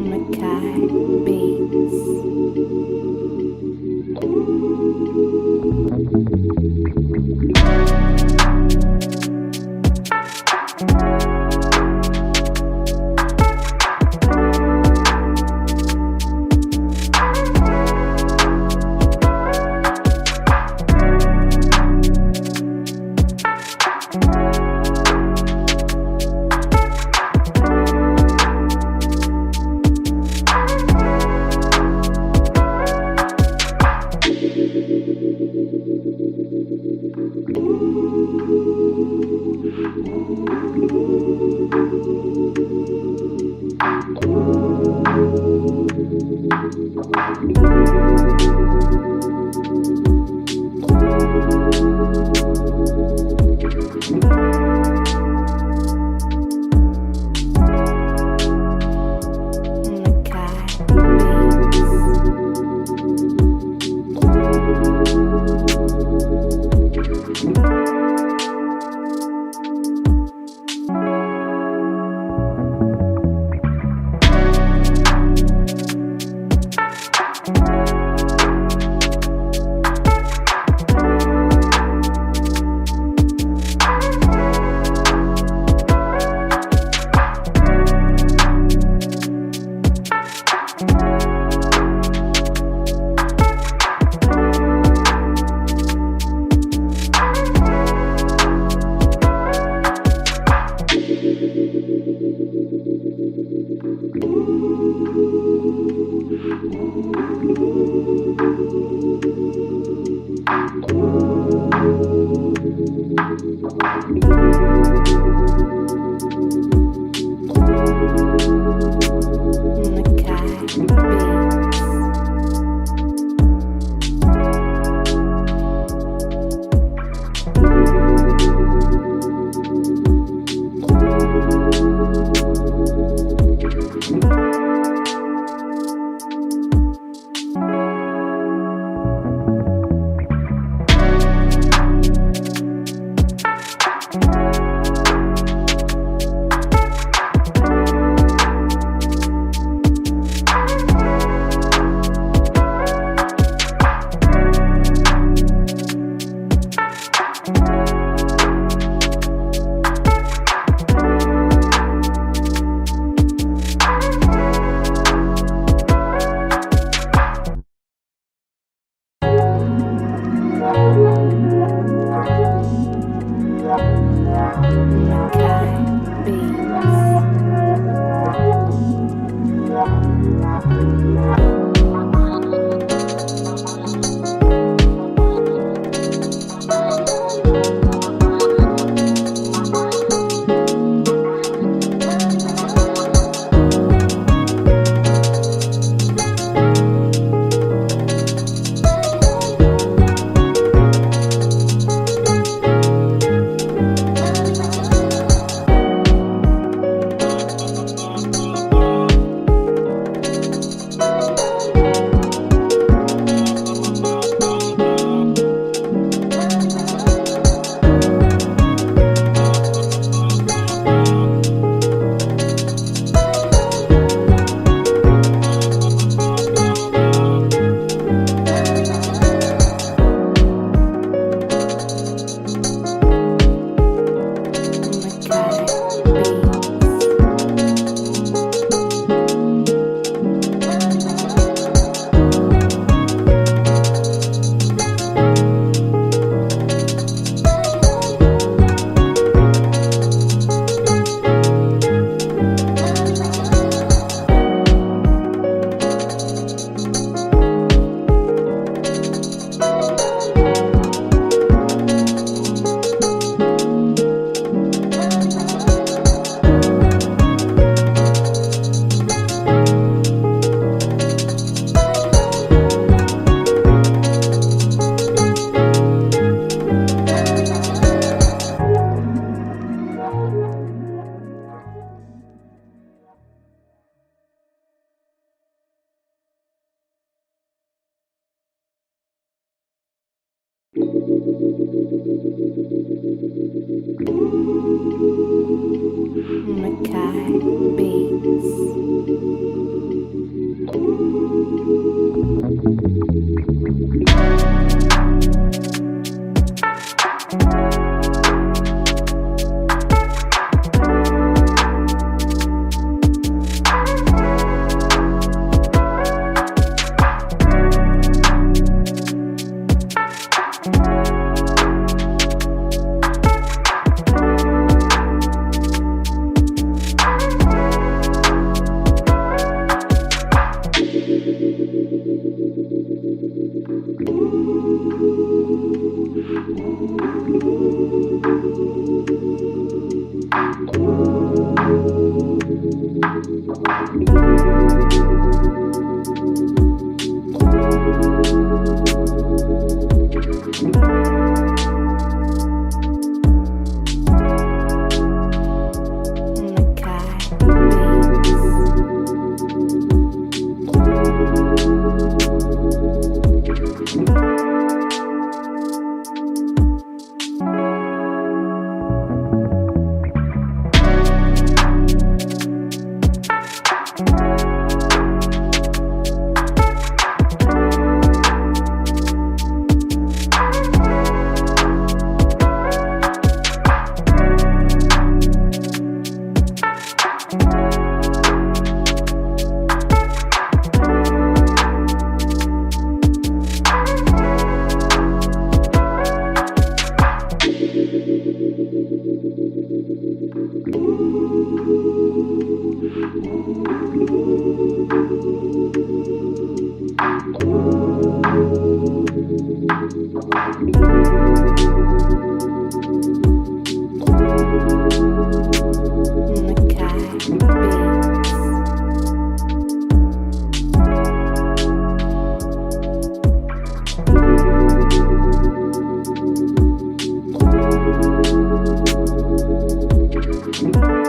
Mackay Beats. Mackay Beats. Makai Beats.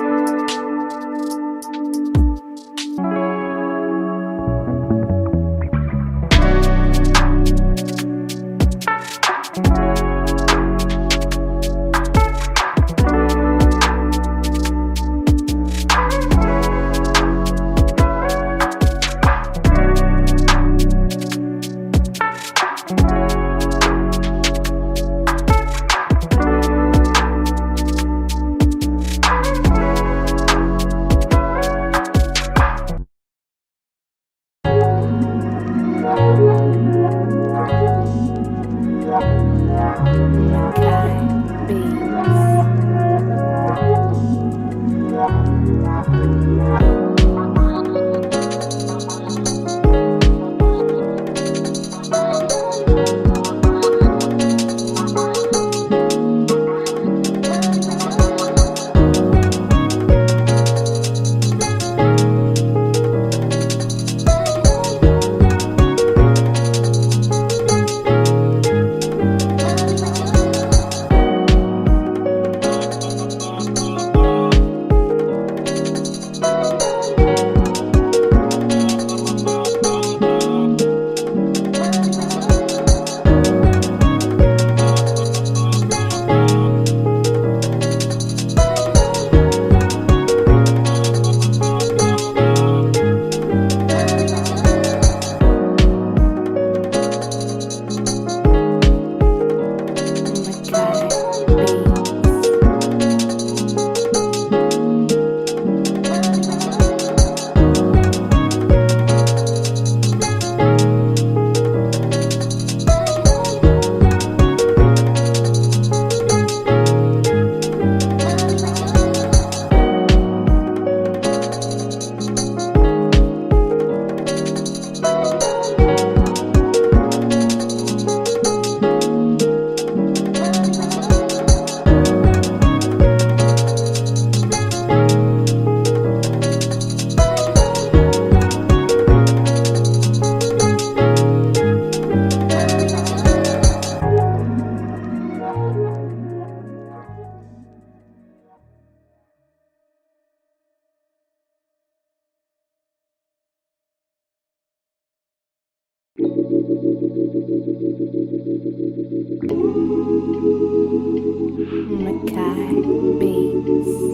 Makai Beats.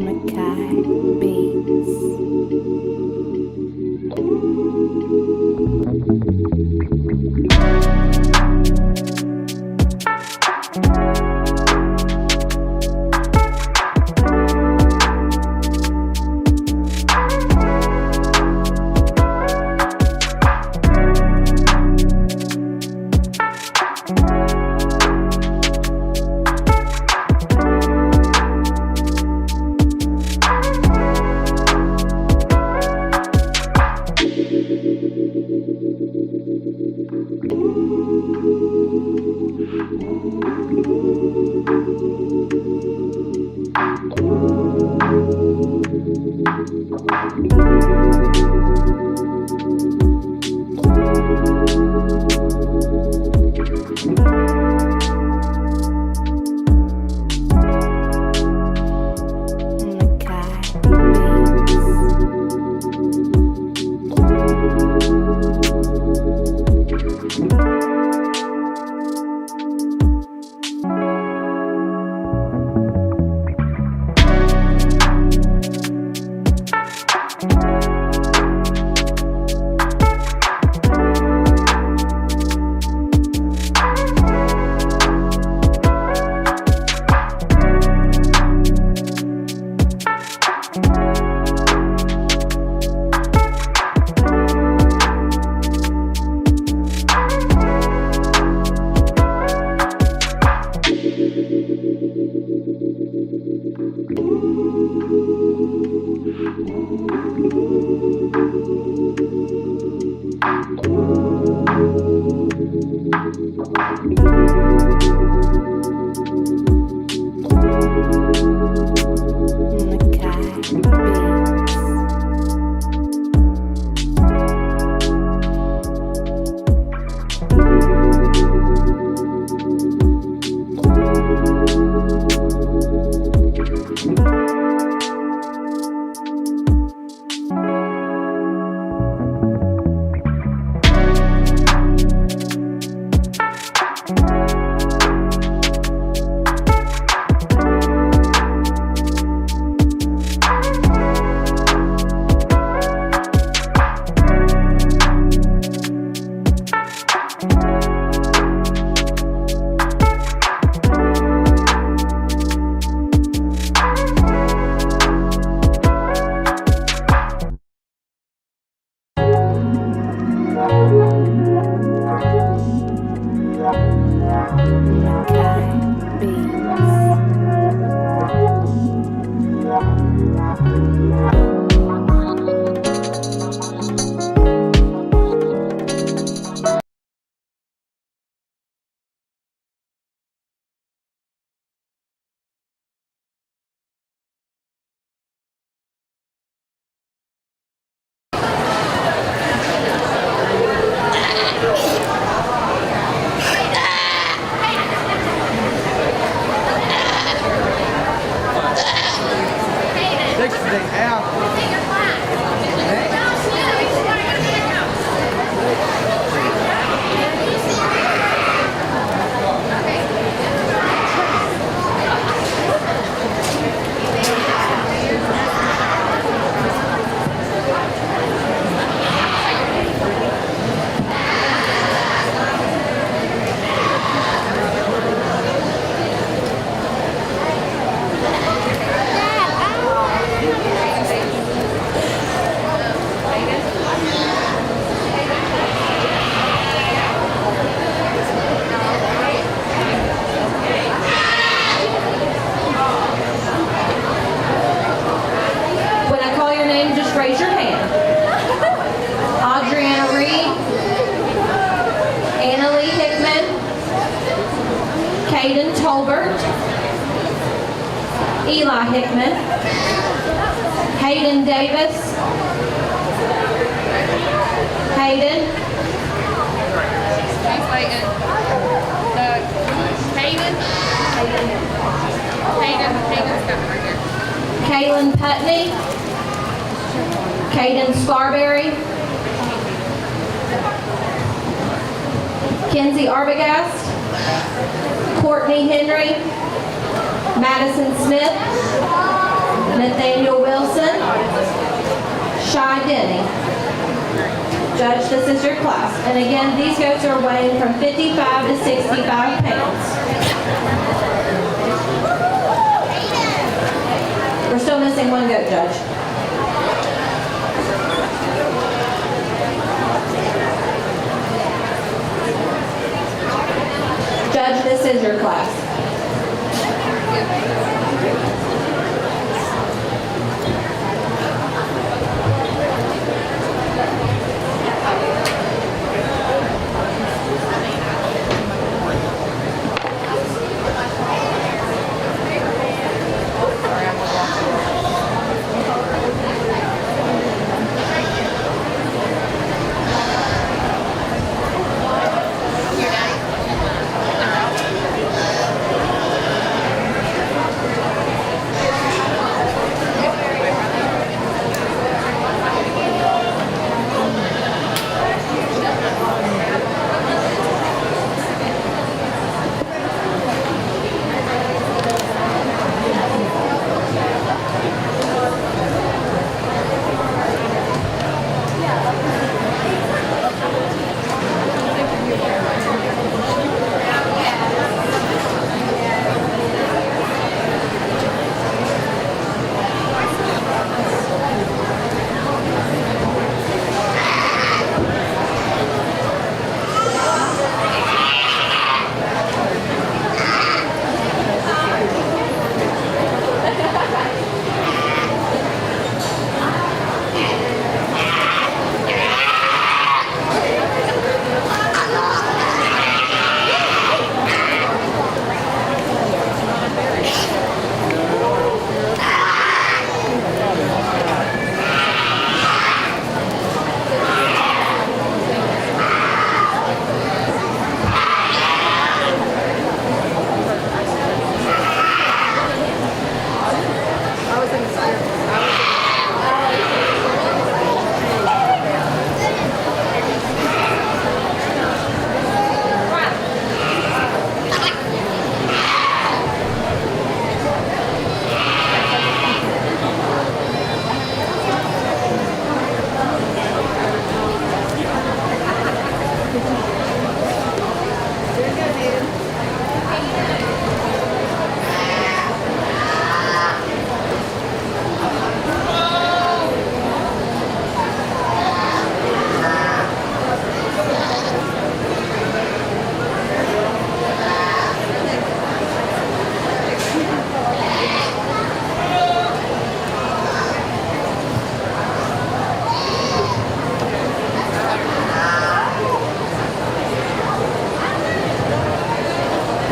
Mackay Beats. Raise your hand. Audriana Reed, Anna Lee Hickman, Caden Tolbert, Eli Hickman, Hayden Davis, Hayden, Hayden's coming right here. Kaylin Putney, Caden Scarberry, Kenzie Arbogast, Courtney Henry, Madison Smith, Nathaniel Wilson, Shy Denny. Judge, this is your class. And again, these goats are weighing from 55 to 65 pounds. We're still missing one goat, Judge. Judge, this is your class.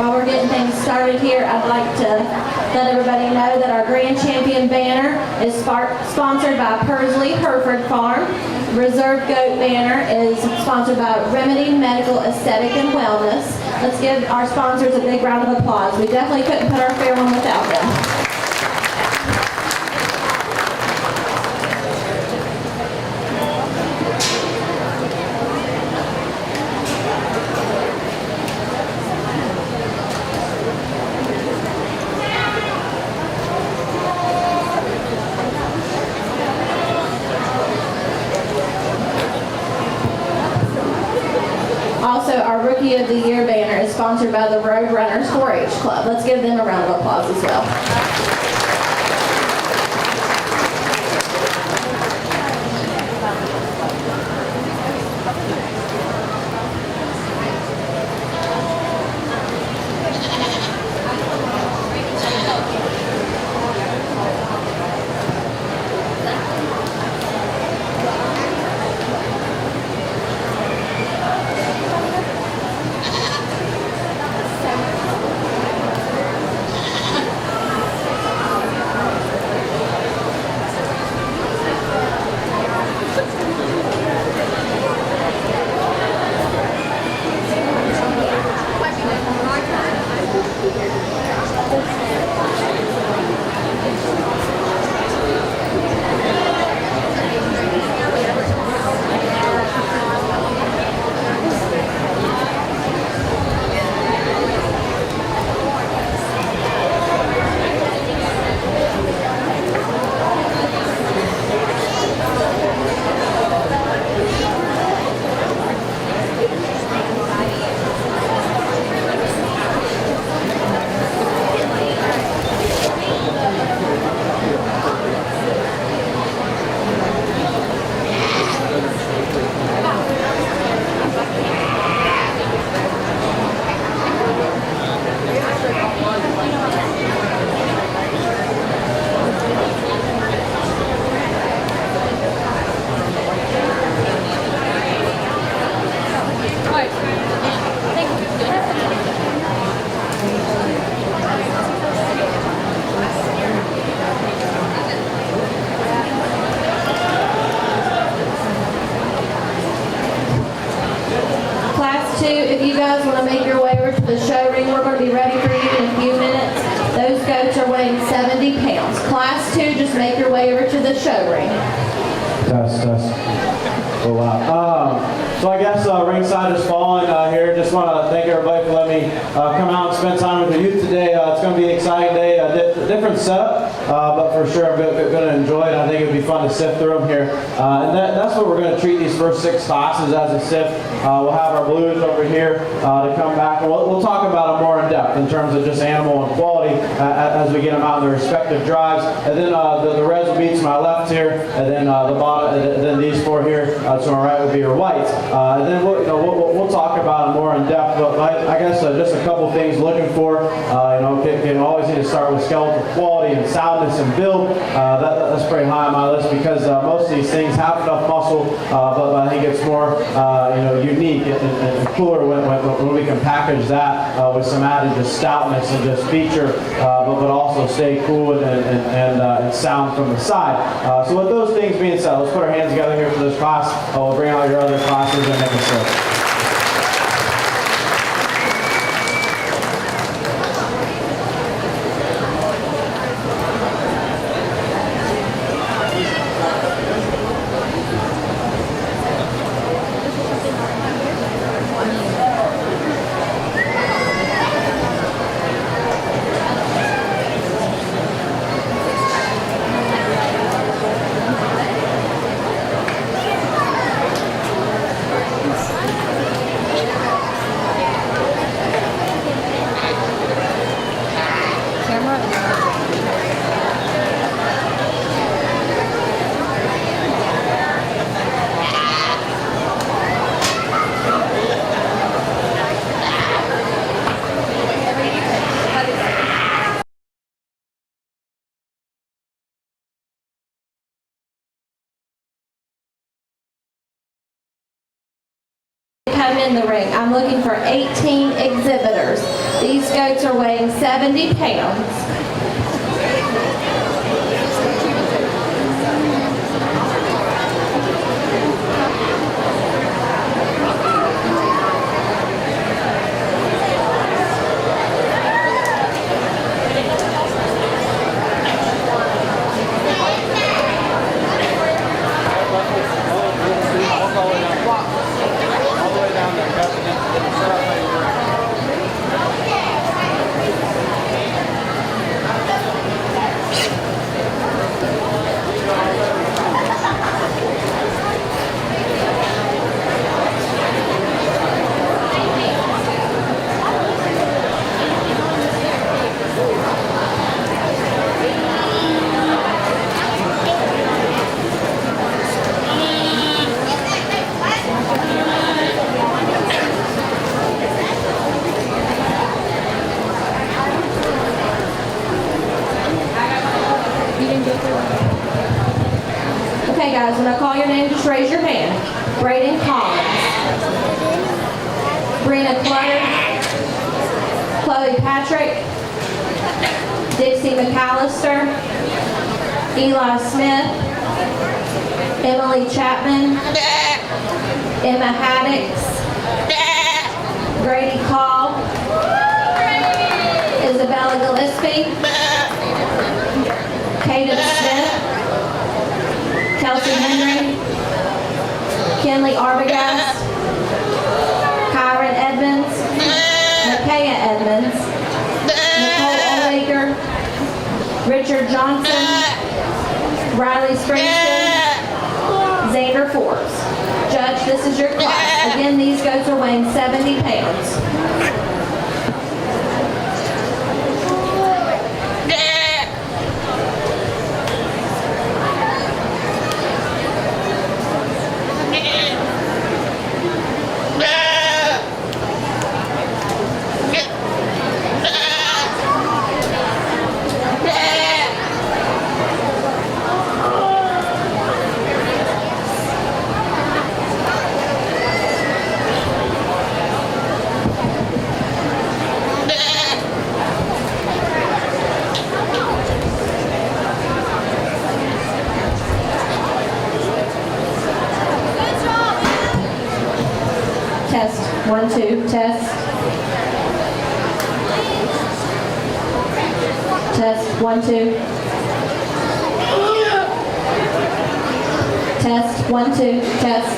While we're getting things started here, I'd like to let everybody know that our Grand Champion banner is sponsored by Pursley Hereford Farm. Reserve Goat banner is sponsored by Remedy Medical Aesthetic and Wellness. Let's give our sponsors a big round of applause. We definitely couldn't put our fair on without them. Also, our Rookie of the Year banner is sponsored by the Road Runners 4-H Club. Let's give them a round of applause as well. guys want to make your way over to the show ring, we're going to be ready for you in a few minutes. Those goats are weighing 70 pounds. Class 2, just make your way over to the show ring. Test. Oh, wow. So I guess ringside is falling here. Just want to thank everybody for letting me come out and spend time with the youth today. It's going to be an exciting day. Different setup, but for sure I'm going to enjoy it. I think it would be fun to sift through them here. And that's what we're going to treat these first 6 classes as a sift. We'll have our blues over here to come back. And we'll talk about them more in depth in terms of just animal and quality as we get them out in their respective drives. And then the reds will be to my left here, and then the bottom, and then these 4 here to my right would be your whites. And then we'll talk about them more in depth. But I guess just a couple things looking for. Can always need to start with skeletal quality and soundness and build. That's pretty high on my list because most of these things have enough muscle, but I think it's more unique and cooler when we can package that with some added just stoutness and just feature, but also stay cool and sound from the side. So with those things being said, let's put our hands together here for this class. We'll bring out your other classes and make a sip. Come in the ring. I'm looking for 18 exhibitors. These goats are weighing 70 pounds. Okay guys, when I call your name, just raise your hand. Braden Collins. Brina Clutter. Chloe Patrick. Dixie McAllister. Eli Smith. Emily Chapman. Emma Haddix. Grady Call. Isabella Gillespie. Caden Smith. Kelsey Henry, Kenley Arbogast, Kyron Edmonds, Micaiah Edmonds, Nicole Olaker, Richard Johnson, Riley Springston, Xander Forbes. Judge, this is your class. Again, these goats are weighing 70 pounds. Test. 1, 2, test. 1, 2. Test, 1, 2, test.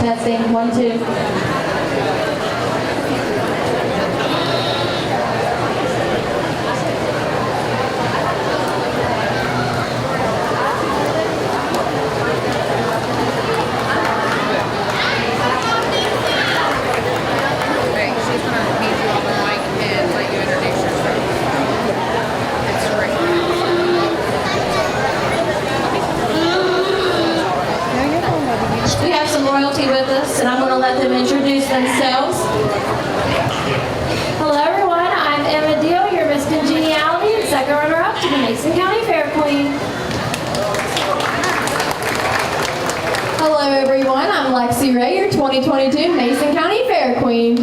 Testing, 1, 2. Wait, she's gonna hand you all the mic and let you introduce yourself. It's We have some royalty with us, and I'm going to let them introduce themselves. Hello, everyone. I'm Emma Deal, your Miss Congeniality and second runner-up to the Mason County Fair Queen. Hello, everyone. I'm Lexi Ray, your 2022 Mason County Fair Queen.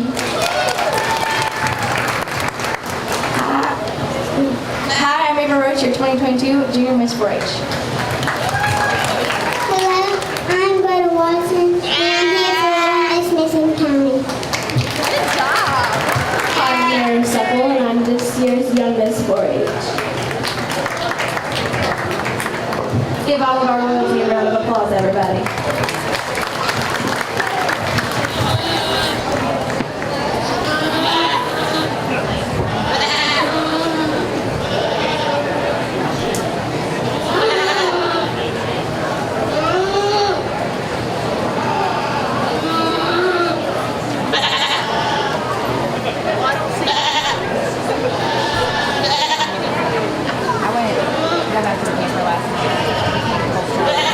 Hi, I'm Ava Roach, your 2022 Junior Miss 4-H. Hello, I'm Greta Watson, and I'm here for Miss Mason County. I'm Aaron Supple, and I'm this year's Young Miss 4-H. Give all of our royalty a round of applause, everybody. I went back to the camera last night.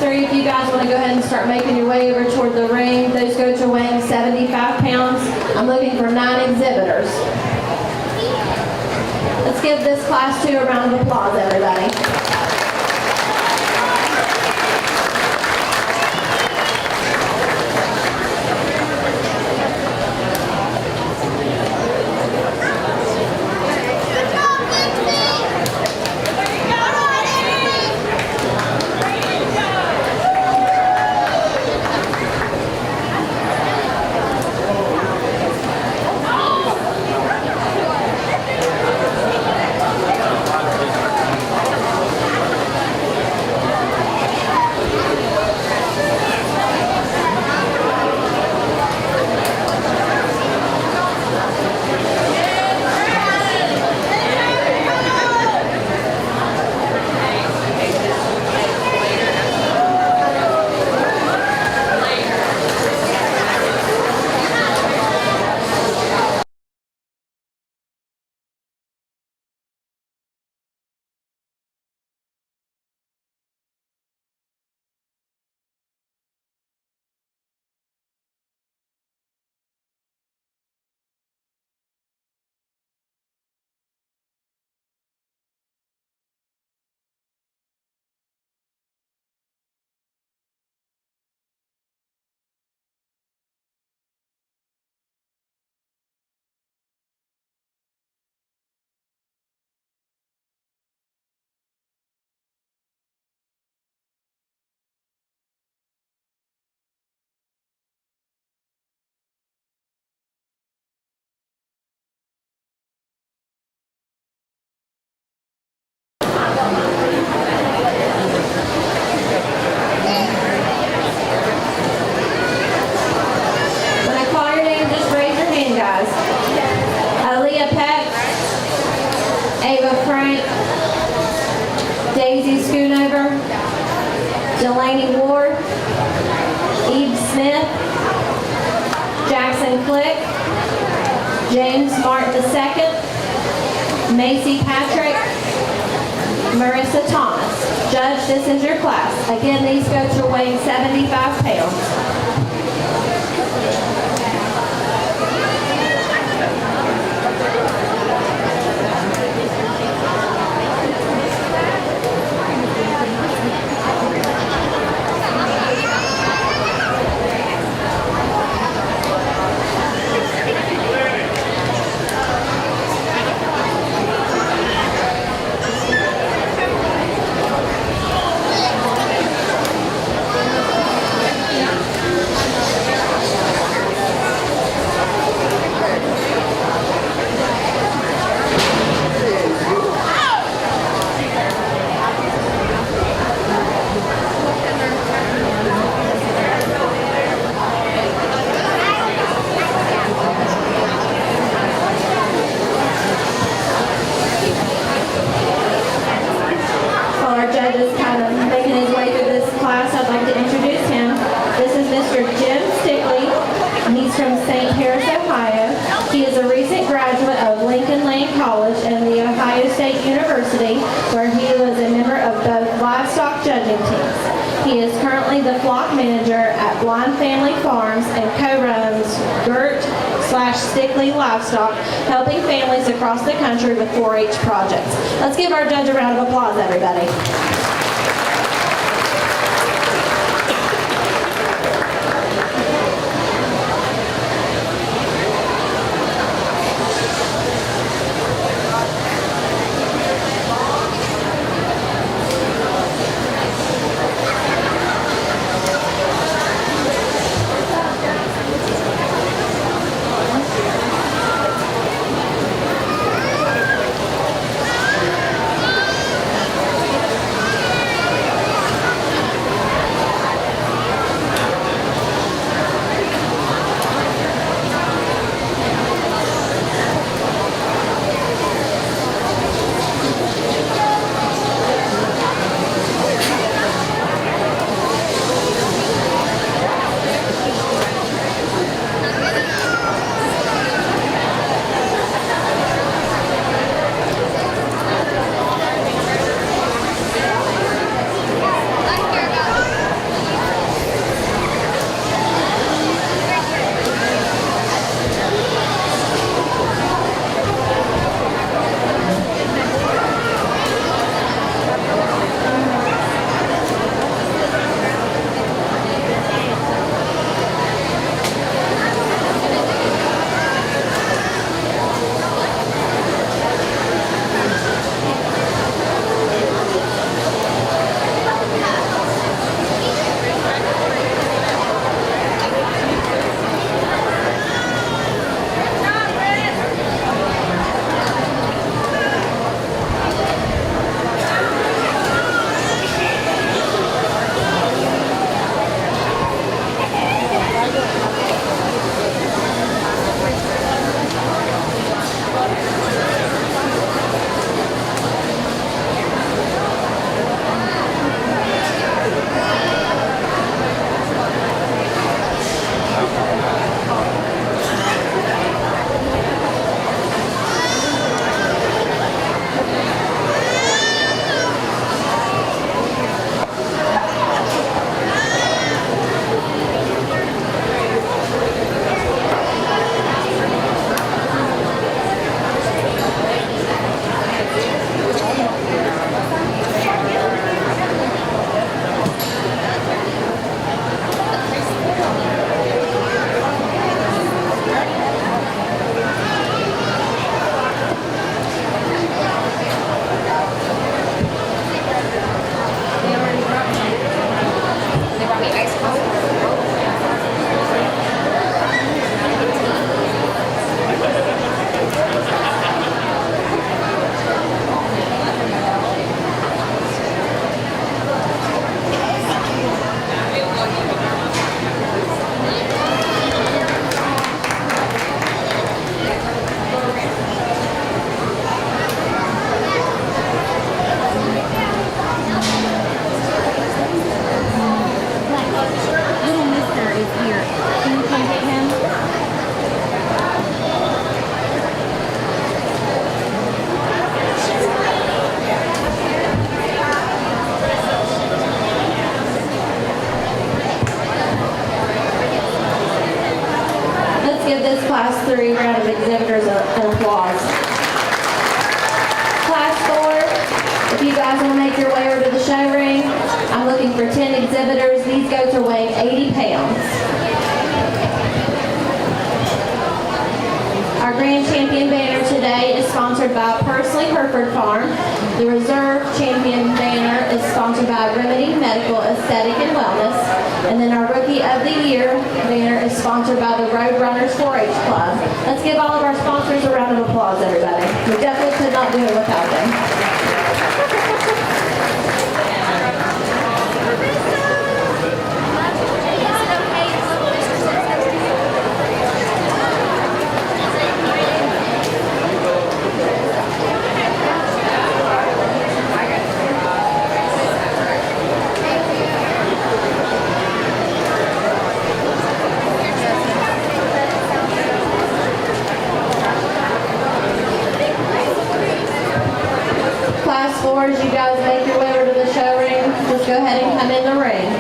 three, if you guys want to go ahead and start making your way over toward the ring, those goats are weighing 75 pounds. I'm looking for 9 exhibitors. Let's give this class 2 a round of applause, everybody. When I call your name, just raise your hand, guys. Aaliyah Peck, Ava Frank, Daisy Schoonover, Delaney Ward, Eve Smith, Jackson Click, James Martin II, Macy Patrick, Marissa Thomas. Judge, this is your class. Again, these goats are weighing 75 pounds. While our judge is kind of making his way through this class, I'd like to introduce him. This is Mr. Jim Stickley. He's from St. Harris, Ohio. He is a recent graduate of Lincoln Lane College and the Ohio State University, where he was a member of both livestock judging teams. He is currently the flock manager at Blind Family Farms and co-runs Gert/Stickley Livestock, helping families across the country with 4-H projects. Let's give our judge a round of applause, everybody. goats are weighing 80 pounds. Our grand champion banner today is sponsored by Pursley Hereford Farm. The reserve champion banner is sponsored by Remedy Medical Aesthetic and Wellness. And then our rookie of the year banner is sponsored by the Roadrunners 4-H Club. Let's give all of our sponsors a round of applause, everybody. We definitely could not do it without them. Class 4, as you guys make your way over to the show ring, just go ahead and come in the ring.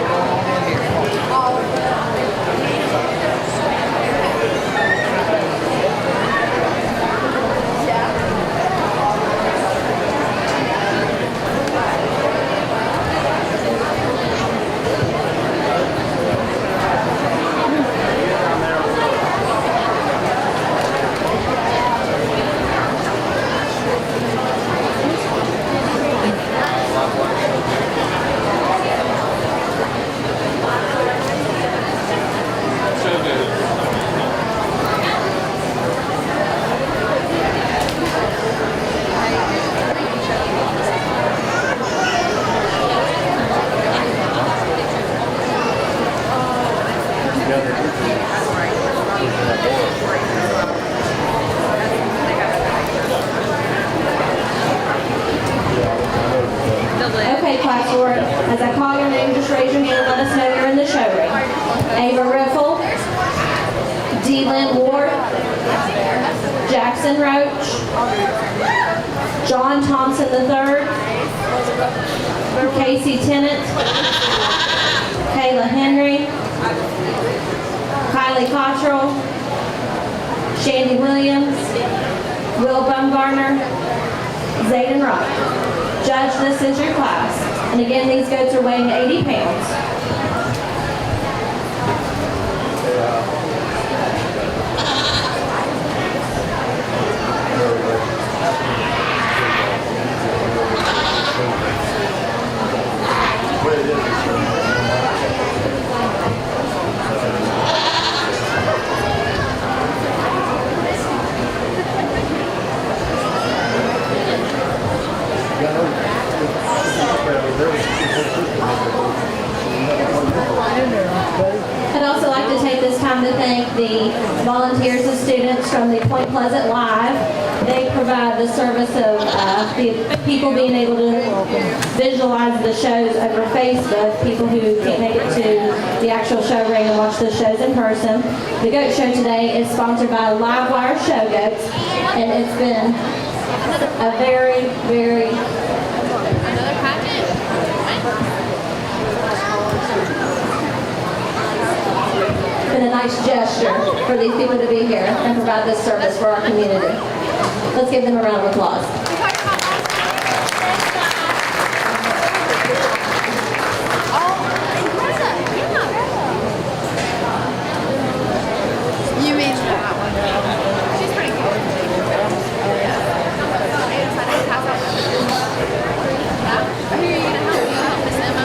Okay, class 4, as I call your name, just raise your hand and let us know you're in the show ring. Ava Riffle, D-Lynn Ward, Jackson Roach, John Thompson III, Casey Tennant, Kayla Henry, Kylie Cottrell, Shandy Williams, Will Bumgarner, Zayden Wright. Judge, this is your class. And again, these goats are weighing 80 pounds. I'd also like to take this time to thank the volunteers and students from the Point Pleasant Live. They provide the service of the people being able to visualize the shows over Facebook, people who can't make it to the actual show ring and watch the shows in person. The goat show today is sponsored by Livewire Show Goats, and it's been a very, very Another packet? been a nice gesture for these people to be here and provide this service for our community. Let's give them a round of applause. You mean that one? She's pretty cool. Who are you gonna help? You help Miss Emma?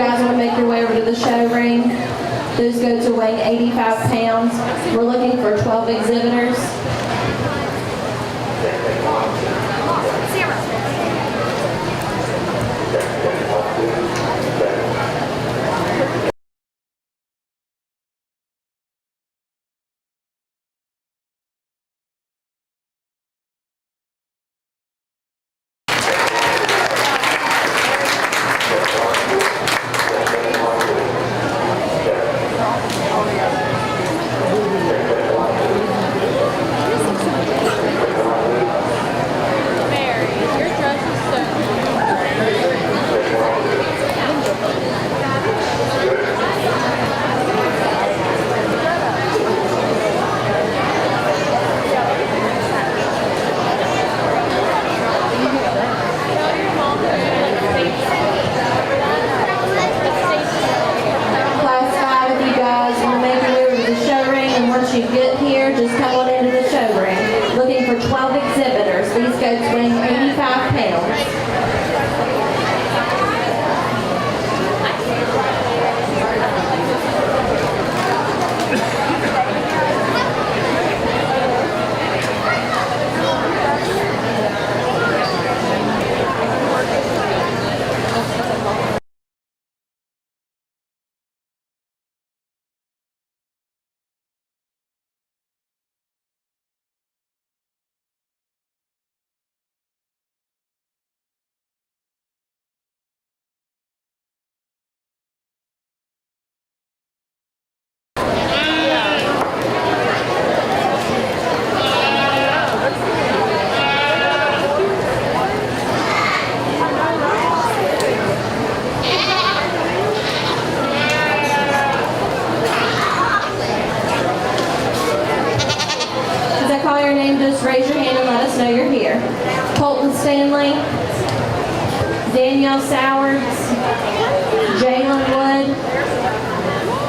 guys want to make your way over to the show ring. Those goats are weighing 85 pounds. We're looking for 12 exhibitors. Once you get here, just come on into the show ring. Looking for 12 exhibitors. These goats weigh 85 pounds. Just raise your hand and let us know you're here. Colton Stanley, Danielle Sowards, Jalen Wood,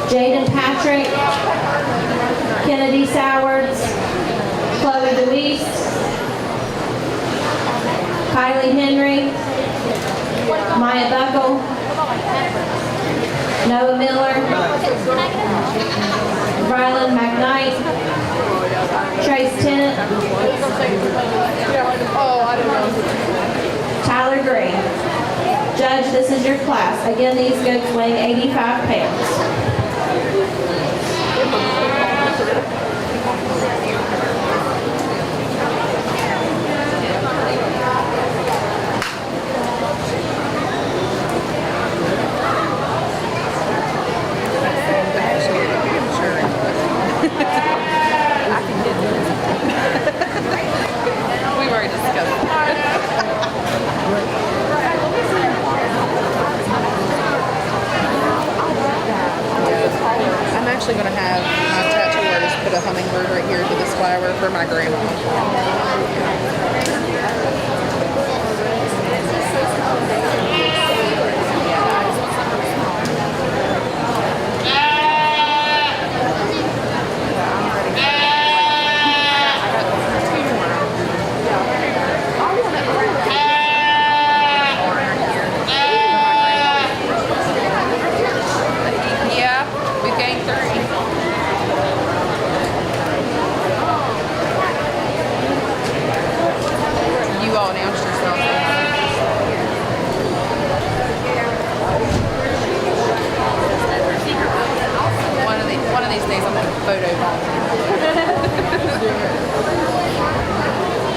Jaden Patrick, Kennedy Sowards, Chloe DeWeese, Kylie Henry, Maya Buckle, Noah Miller, Rylan McKnight, Trace Tennant, Tyler Green. Judge, this is your class. Again, these goats weigh 85 pounds. We've already discussed I'm actually going to have my tattoo artist put a hummingbird right here to this flower for my grandma.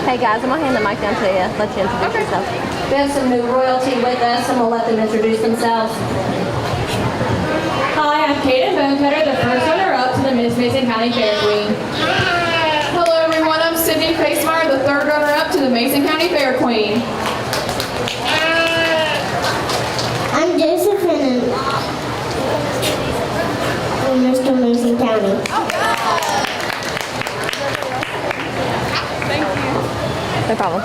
Hey guys, I'm going to hand the mic down to you. Let you introduce yourself. We have some new royalty with us and we'll let them introduce themselves. Hi, I'm Kaden Bonecutter, the first runner-up to the Miss Mason County Fair Queen. Hello everyone, I'm Sydney Facemeyer, the third runner-up to the Mason County Fair Queen. I'm Josephine from Mr. Mason County. No problem.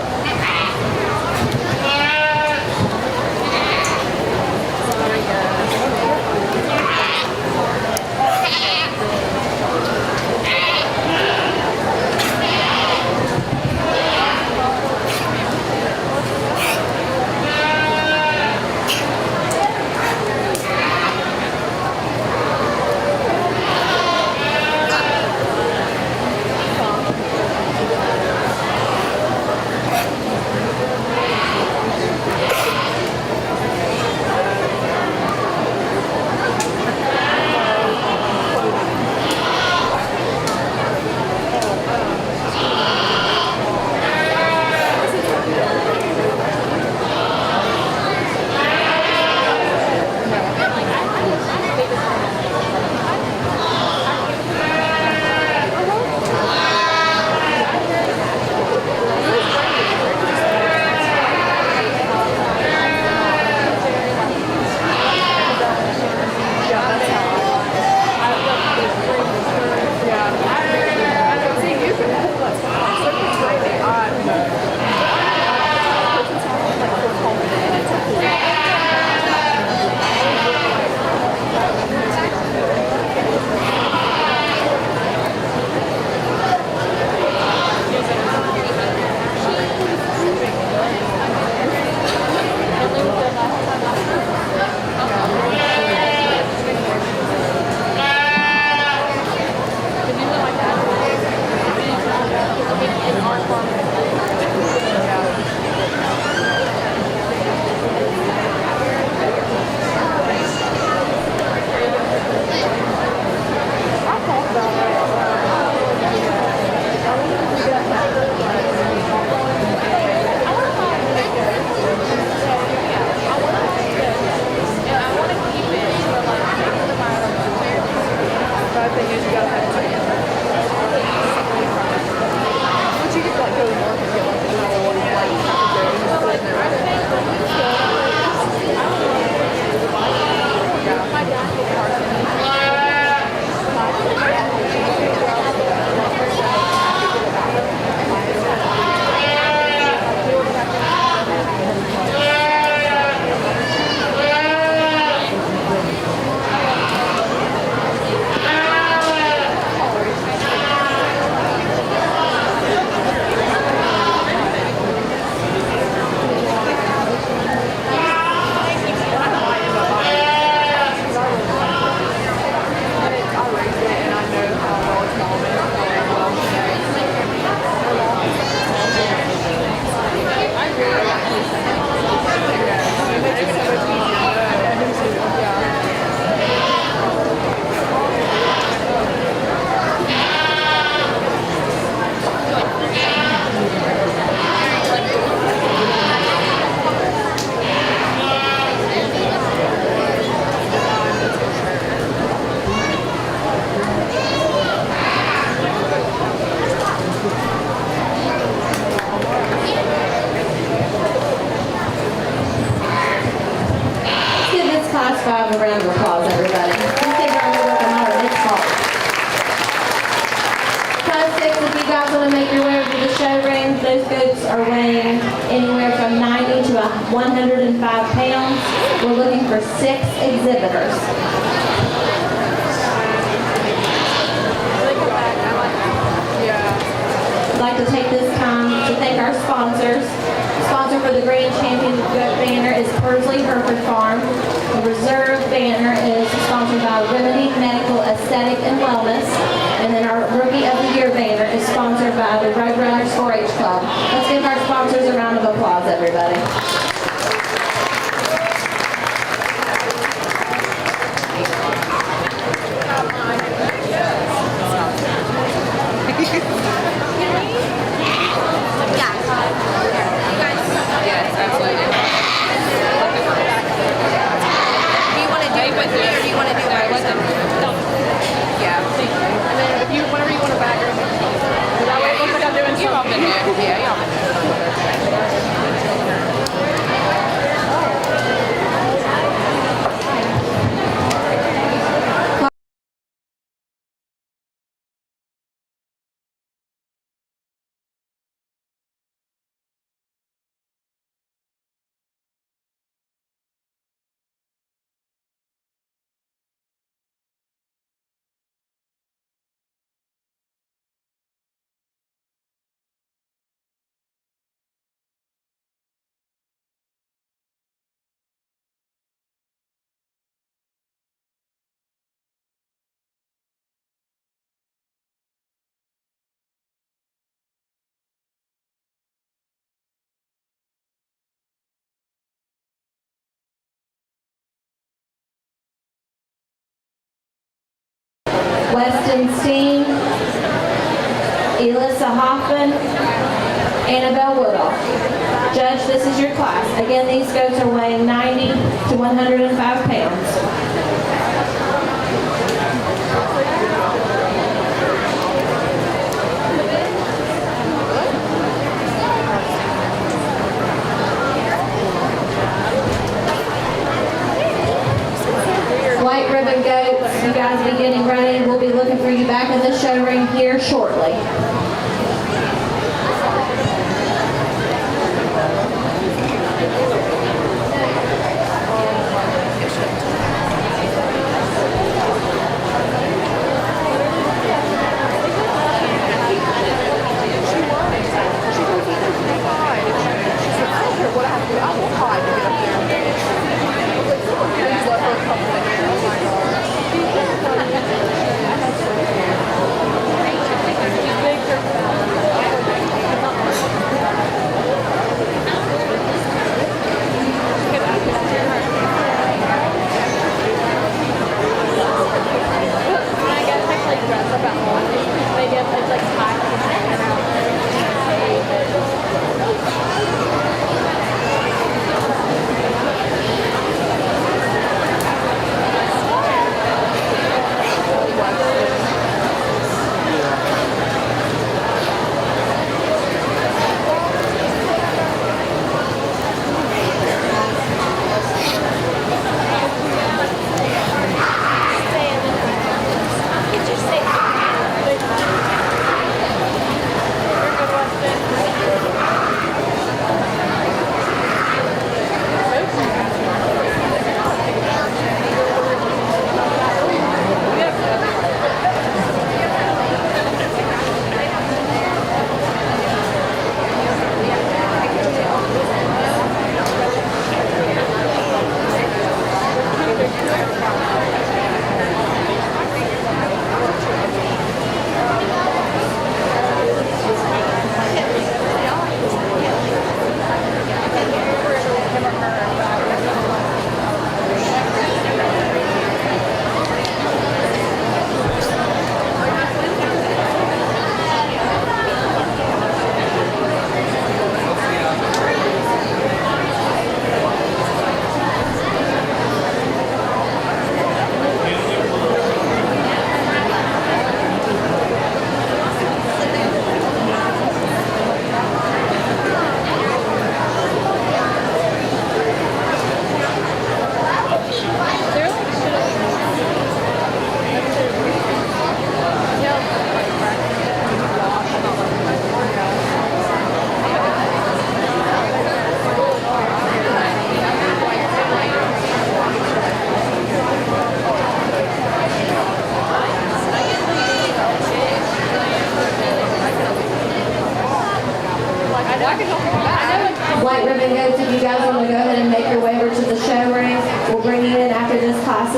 applause, everybody. These kids are working hard. It's hard. Class 6, if you guys want to make your way over to the show ring, those goats are weighing anywhere from 90 to 105 pounds. We're looking for 6 exhibitors. I'd like to take this time to thank our sponsors. The sponsor for the Grand Champion Goat Banner is Pursley Hereford Farm. The Reserve Banner is sponsored by Remedy Medical Aesthetic and Wellness. And then our Rookie of the Year banner is sponsored by the Roadrunners 4-H Club. Let's give our sponsors a round of applause, everybody. Yes, absolutely. Do you want to do it with me or do you want to do it by yourself? Yeah. And then if you, whenever you want to back her, that way it looks like I'm doing something. You've all been there. Yeah, y'all been there. Weston Steen, Elissa Hoffman, Annabelle Woodall. Judge, this is your class. Again, these goats are weighing 90 to 105 pounds. White ribbon goats, you guys be getting ready. We'll be looking for you back in the show ring here shortly.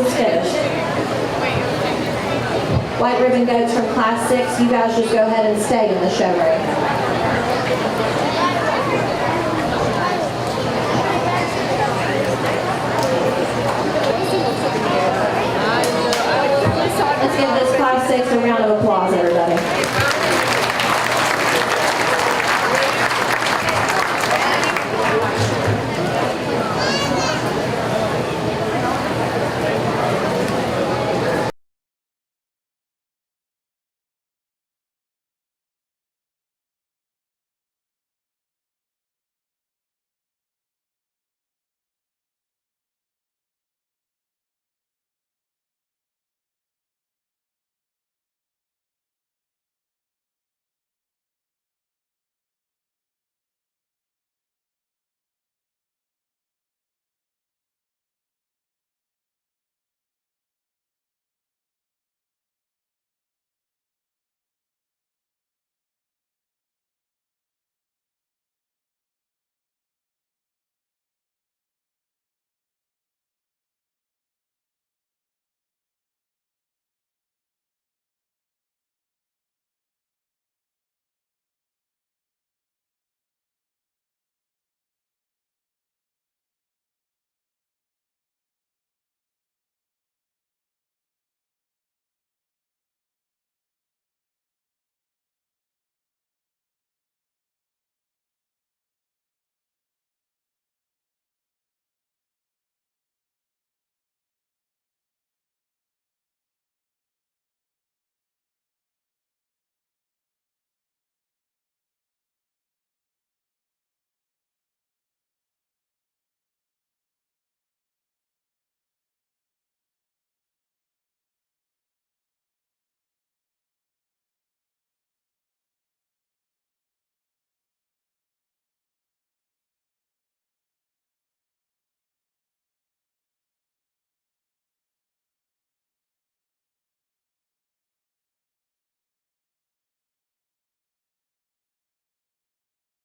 is finished. White ribbon goats from Class 6, you guys just go ahead and stay in the show ring. Let's give this Class 6 a round of applause, everybody.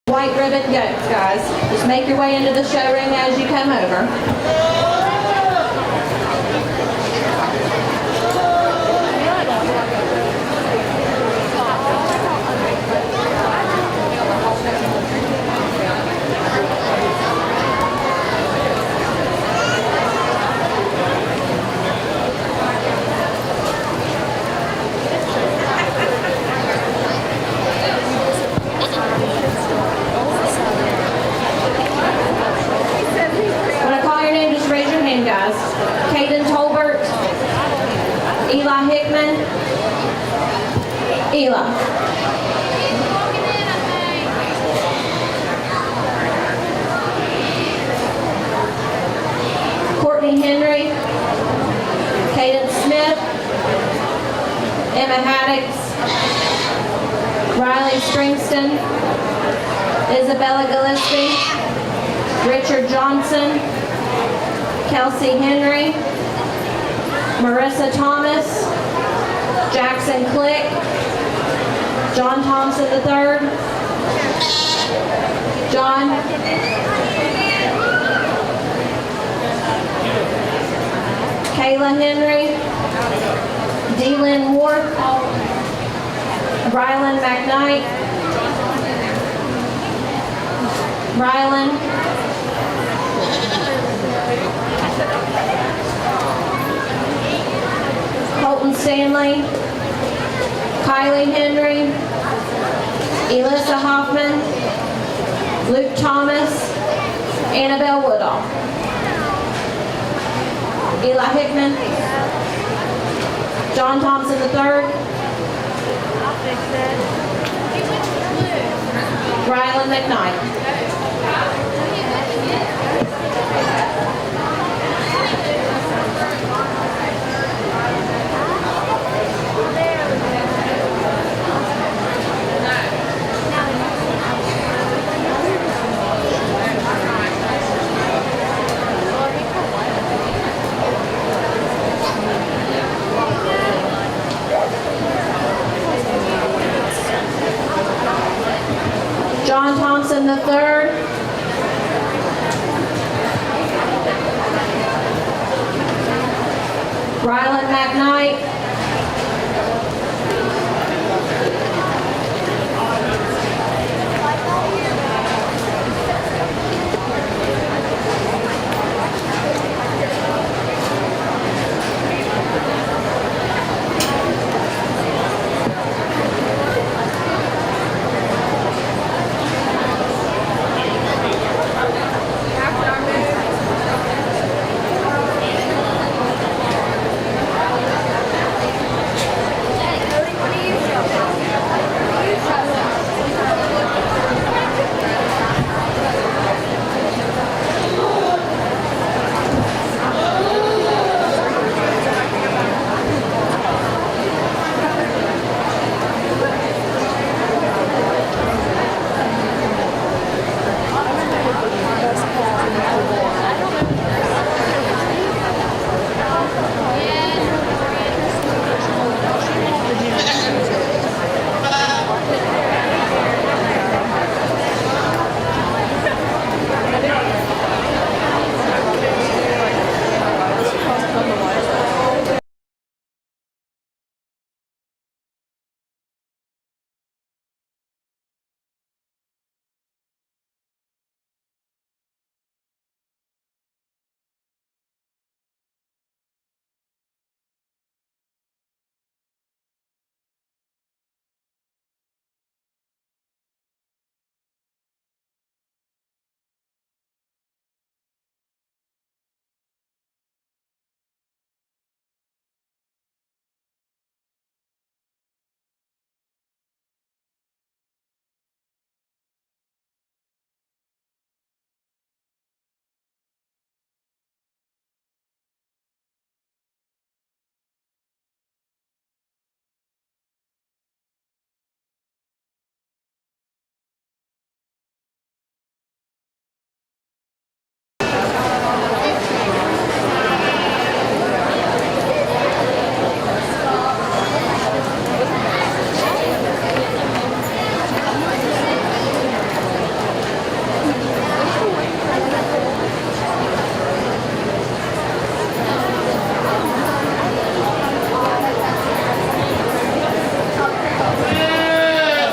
White ribbon goats, guys. Just make your way into the show ring as you come over. When I call your name, just raise your hand, guys. Caden Tolbert, Eli Hickman, Eli. Courtney Henry, Caden Smith, Emma Haddix, Riley Stringston, Isabella Gillespie, Richard Johnson, Kelsey Henry, Marissa Thomas, Jackson Click, John Thompson III, John, Kayla Henry, D-Lynn Ward, Rylan McKnight, Rylan, Colton Stanley, Kylie Henry, Elissa Hoffman, Luke Thomas, Annabelle Woodall, Eli Hickman, John Thompson III, Rylan McKnight. John Thompson III, Rylan McKnight.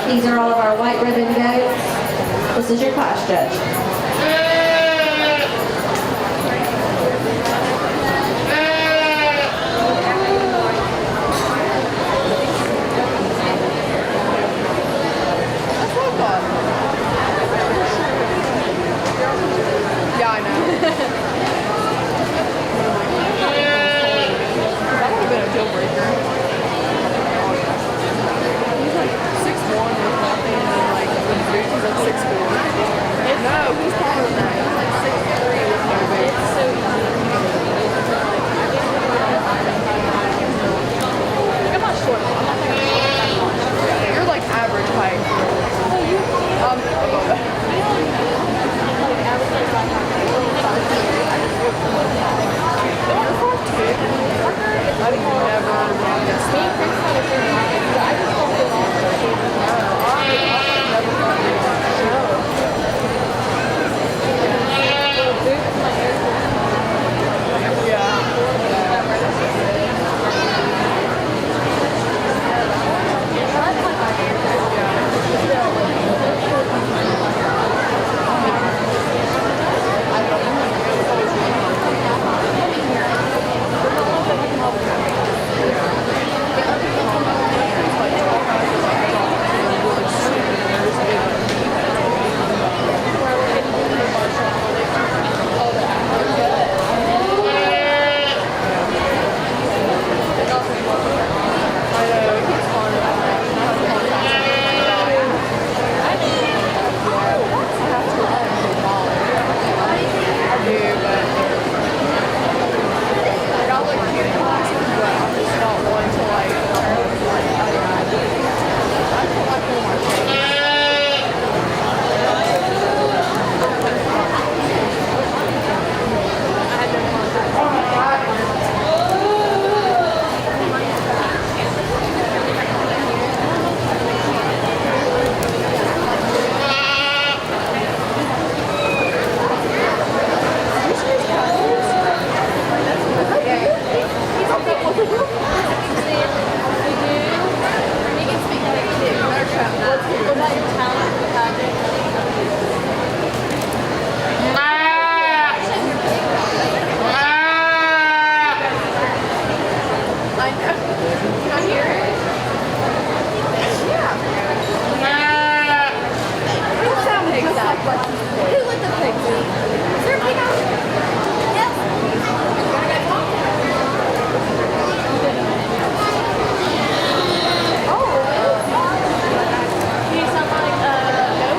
These are all of our white ribbon goats. This is your class judge. Yeah, I know. That would have been a deal breaker. He's like 6'1" with nothing, and then like when Zeus is like 6'4". No, he's taller than that. He's like 6'3" with no boots. I'm not short. I'm not like yeah, you're like average height. Above that. I didn't never run this. I know. I hear it. Yeah. It sounds just like Lexi's voice. Who let the pigs eat? Is there a pig out there? Yes. Gotta go talk to her. Do you sound like a big bird?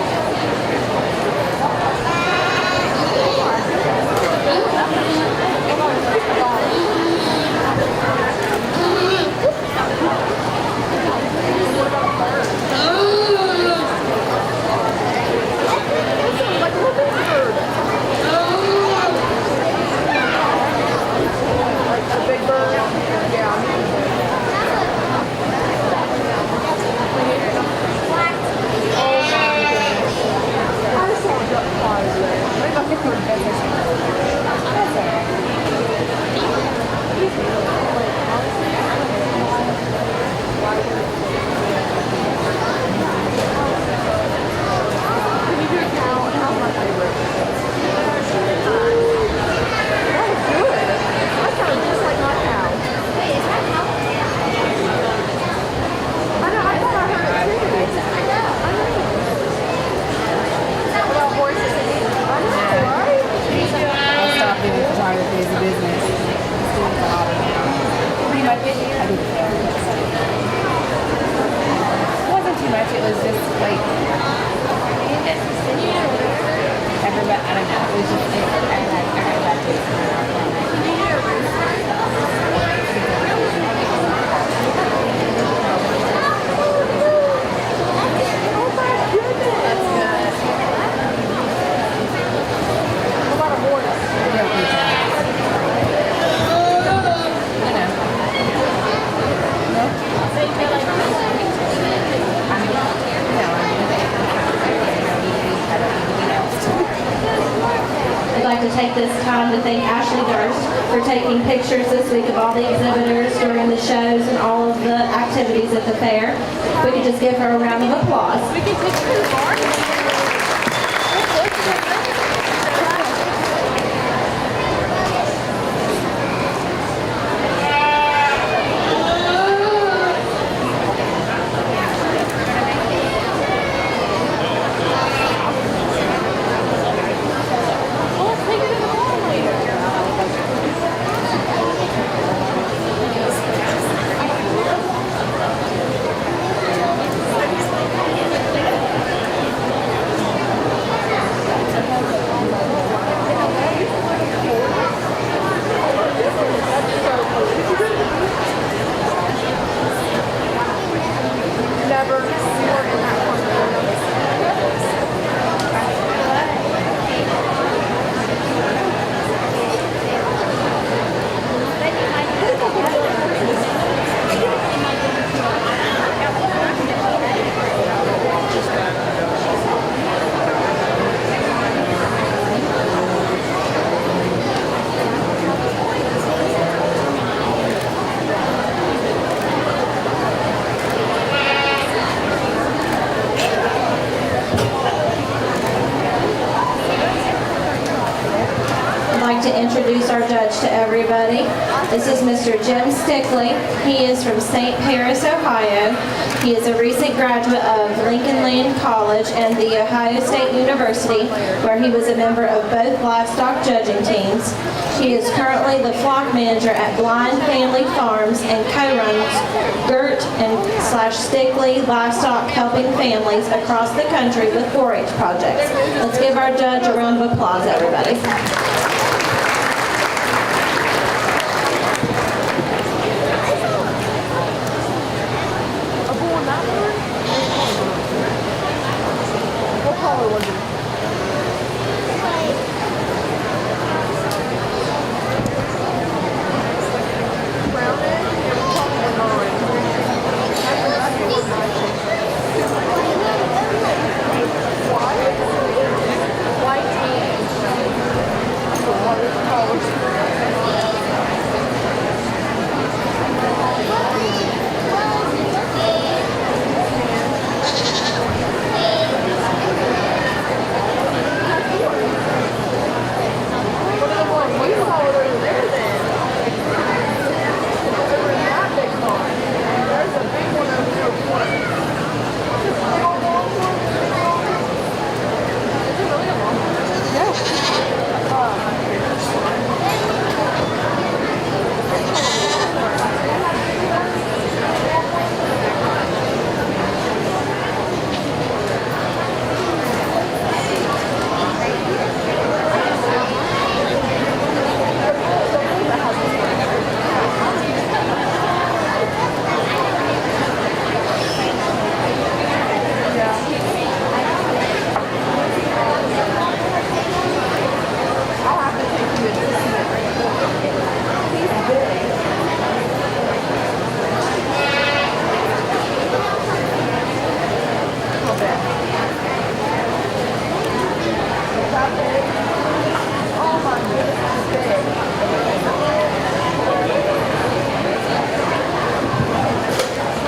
Take this time to thank Ashley Durst for taking pictures this week of all the exhibitors during the shows and all of the activities at the fair. We could just give her a round of applause. We can take her to the bar. Introduce our judge to everybody. This is Mr. Jim Stickley. He is from St. Paris, Ohio. He is a recent graduate of Lincoln Land College and the Ohio State University, where he was a member of both livestock judging teams. He is currently the flock manager at Blind Family Farms and co-runs Gert and /Stickley Livestock, helping families across the country with 4-H projects. Let's give our judge a round of applause, everybody. White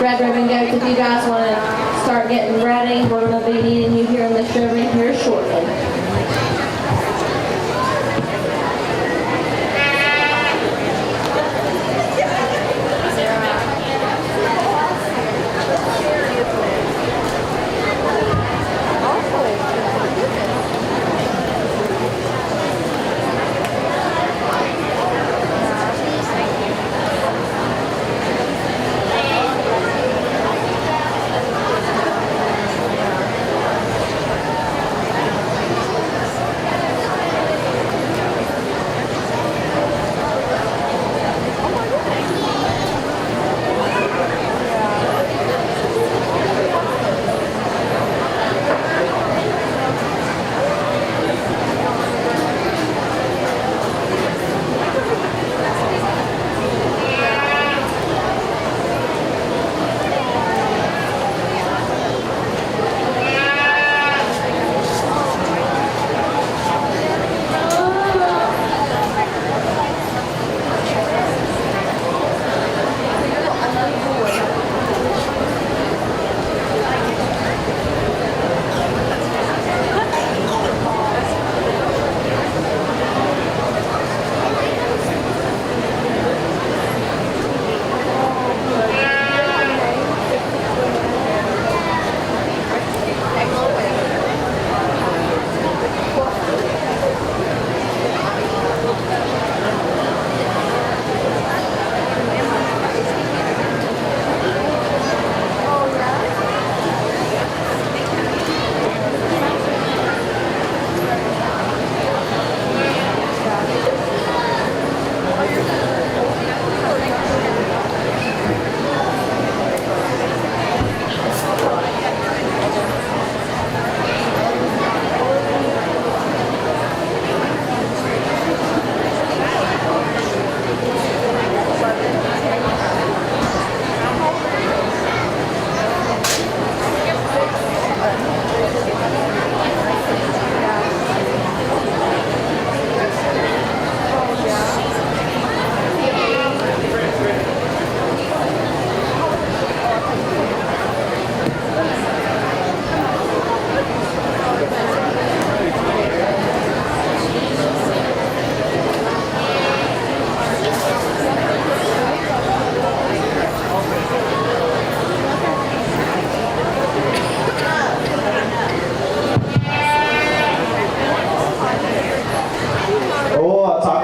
Red Ribbon Goats, if you guys want to start getting ready, we're going to be needing you here in the showroom here shortly.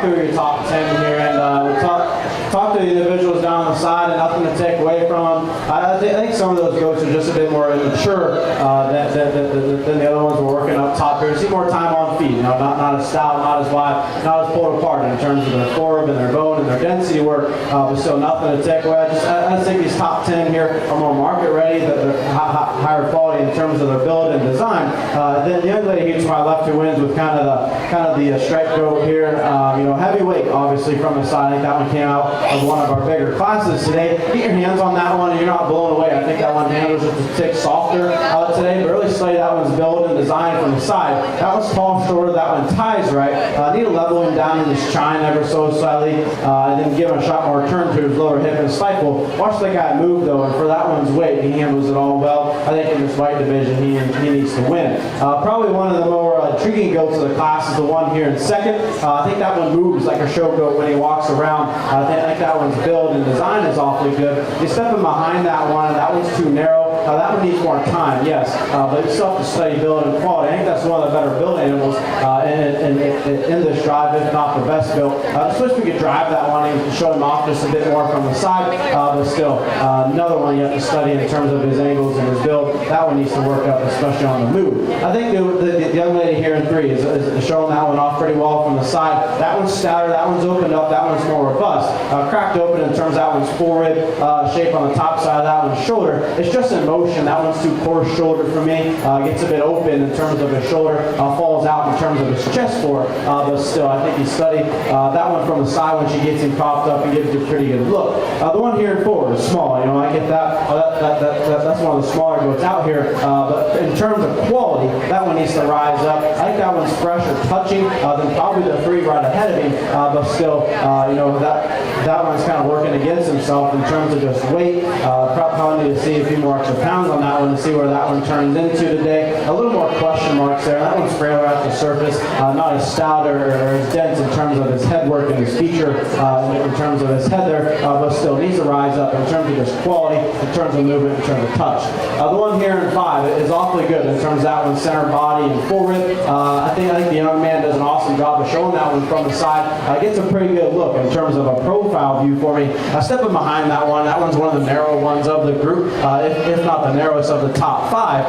Your top 10 here, and we'll talk to the individuals down the side, and nothing to take away from them. I think some of those goats are just a bit more immature than the other ones we're working up top here. You see more time on feet, not as stout, not as wide, not as pulled apart in terms of their form and their bone and their density work, but still nothing to take away. I just think these top 10 here are more market ready, they're higher quality in terms of their build and design. Then the young lady here to my left who wins with kind of the striped goat here, heavyweight obviously from the side. I think that one came out of one of our bigger classes today. Get your hands on that one and you're not blown away. I think that one handles just a tick softer today, but really study that one's build and design from the side. That one's tall, shorter, that one ties right. Need to level him down in his chine ever so slightly, and then give him a shot more turn to his lower hip and stifle. Watch the guy move though, and for that one's weight, he handles it all well. I think in this white division, he needs to win. Probably one of the more intriguing goats of the class is the one here in second. I think that one moves like a show goat when he walks around. I think that one's build and design is awfully good. You step in behind that one, and that one's too narrow. That one needs more time, yes, but it's tough to study build and quality. I think that's one of the better build animals in this drive, if not the best built. Just wish we could drive that one and show him off just a bit more from the side, but still, another one you have to study in terms of his angles and his build. That one needs to work up, especially on the move. I think the young lady here in 3 is showing that one off pretty well from the side. That one's stouter, that one's opened up, that one's more robust. Cracked open in terms of that one's forward shape on the top side of that one's shoulder. It's just in in motion. That one's too coarse shoulder for me. Gets a bit open in terms of his shoulder. Falls out in terms of his chest for it. But still, I think he studied that one from the side when she gets him propped up and gives you a pretty good look. The one here in forward is small. You know, I get that. That's one of the smaller goats out here. But in terms of quality, that one needs to rise up. I think that one's fresher touching than probably the three right ahead of him. But still, you know, that one's kind of working against himself in terms of just weight. Probably need to see a few more extra pounds on that one to see where that one turns into today. A little more question marks there. That one's frailer at the surface, not as stout or as dense in terms of his head work and his feature in terms of his head there, but still needs to rise up in terms of his quality, in terms of movement, in terms of touch. The one here in 5 is awfully good in terms of that one center body and full rib. I think the young man does an awesome job of showing that one from the side. Gets a pretty good look in terms of a profile view for me. Stepping behind that one's one of the narrow ones of the group, if not the narrowest of the top 5.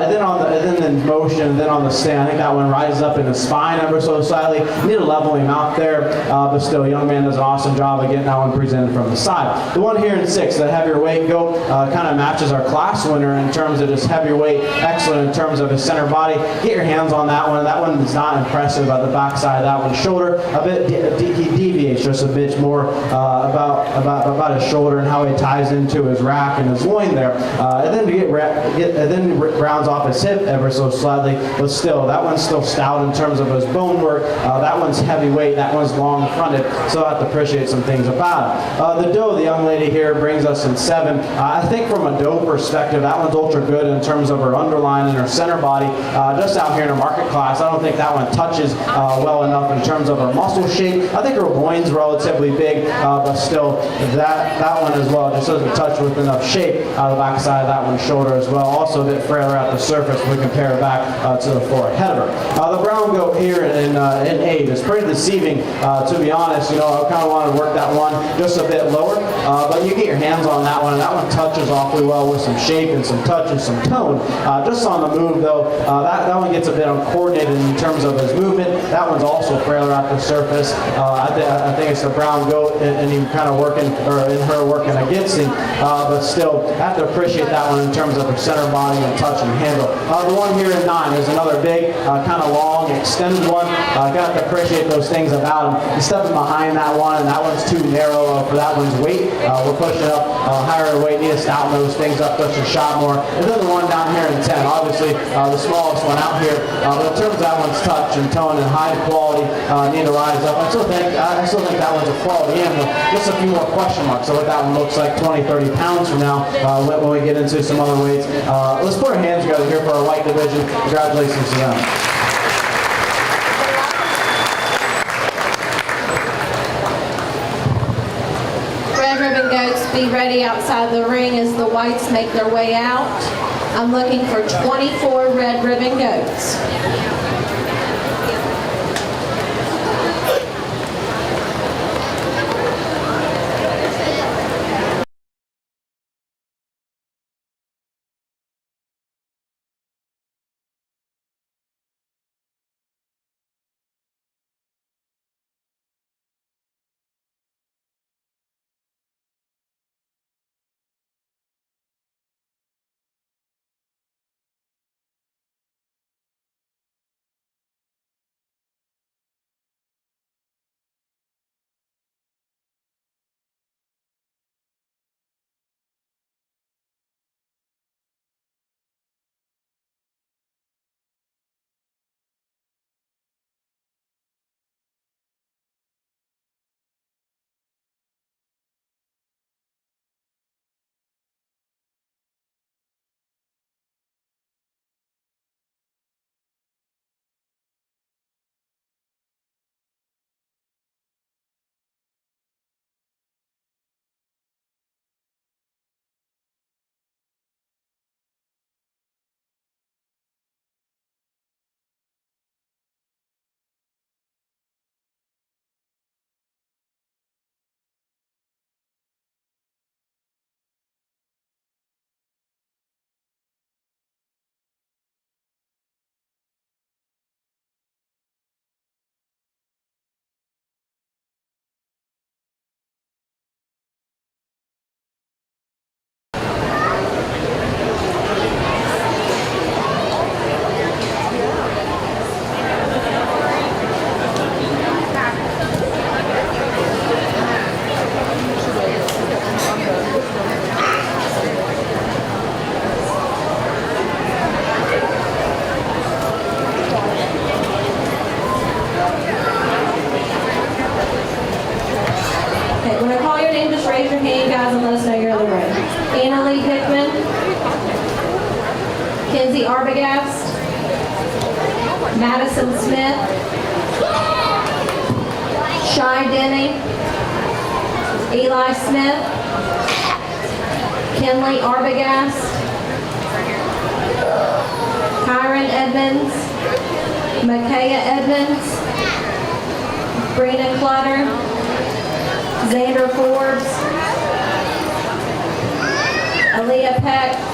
And then in motion, and then on the stand, I think that one rises up in the spine ever so slightly. Need to level him out there, but still, young man does an awesome job of getting that one presented from the side. The one here in 6, the heavier weight goat, kind of matches our class winner in terms of his heavier weight, excellent in terms of his center body. Get your hands on that one. That one is not impressive at the backside of that one's shoulder. A bit, he deviates just a bit more about his shoulder and how he ties into his rack and his loin there. And then rounds off his hip ever so slightly, but still, that one's still stout in terms of his bone work. That one's heavyweight, that one's long fronted, so I have to appreciate some things about it. The doe, the young lady here, brings us in 7. I think from a doe perspective, that one's ultra good in terms of her underline and her center body. Just out here in a market class, I don't think that one touches well enough in terms of her muscle shape. I think her loin's relatively big, but still, that one as well just doesn't touch with enough shape out of the backside of that one's shoulder as well. Also a bit frailer at the surface when we compare it back to the floor ahead of her. The brown goat here in 8 is pretty deceiving, to be honest. You know, I kind of want to work that one just a bit lower, but you get your hands on that one, and that one touches awfully well with some shape and some touch and some tone. Just on the move, though, that one gets a bit uncoordinated in terms of his movement. That one's also frailer at the surface. I think it's the brown goat and him kind of working, or in her working against him, but still, I have to appreciate that one in terms of her center body and touch and handle. The one here in 9 is another big, kind of long, extended one. Got to appreciate those things about him. He's stepping behind that one, and that one's too narrow for that one's weight. We're pushing up higher weight, need to stouten those things up just a shot more. And then the one down here in 10, obviously the smallest one out here. But in terms of that one's touch and tone and high quality, need to rise up. I still think that one's a quality animal. Just a few more question marks. So what that one looks like 20, 30 pounds from now when we get into some other weights. Let's put our hands together here for our white division. Congratulations to them. Red ribbon goats, be ready outside the ring as the whites make their way out. I'm looking for 24 red ribbon goats. Arbogast, Madison Smith, Shy Denny, Eli Smith, Kinley Arbogast, Kyron Edmonds, Micaiah Edmonds, Brina Clutter, Xander Forbes, Aaliyah Peck,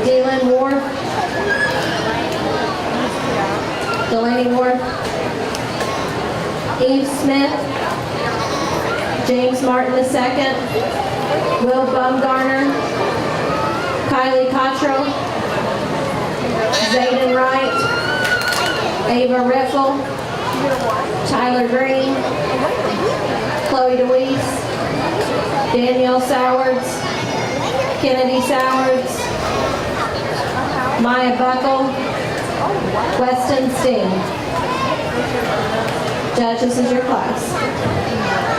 Dylan Ward, Delaney Ward, Eve Smith, James Martin II, Will Bumgarner, Kylie Cottrell, Zayden Wright, Ava Riffle, Tyler Green, Chloe DeWeese, Danielle Sowards, Kennedy Sowards, Maya Buckle, Weston Steen. Judge, this is your class.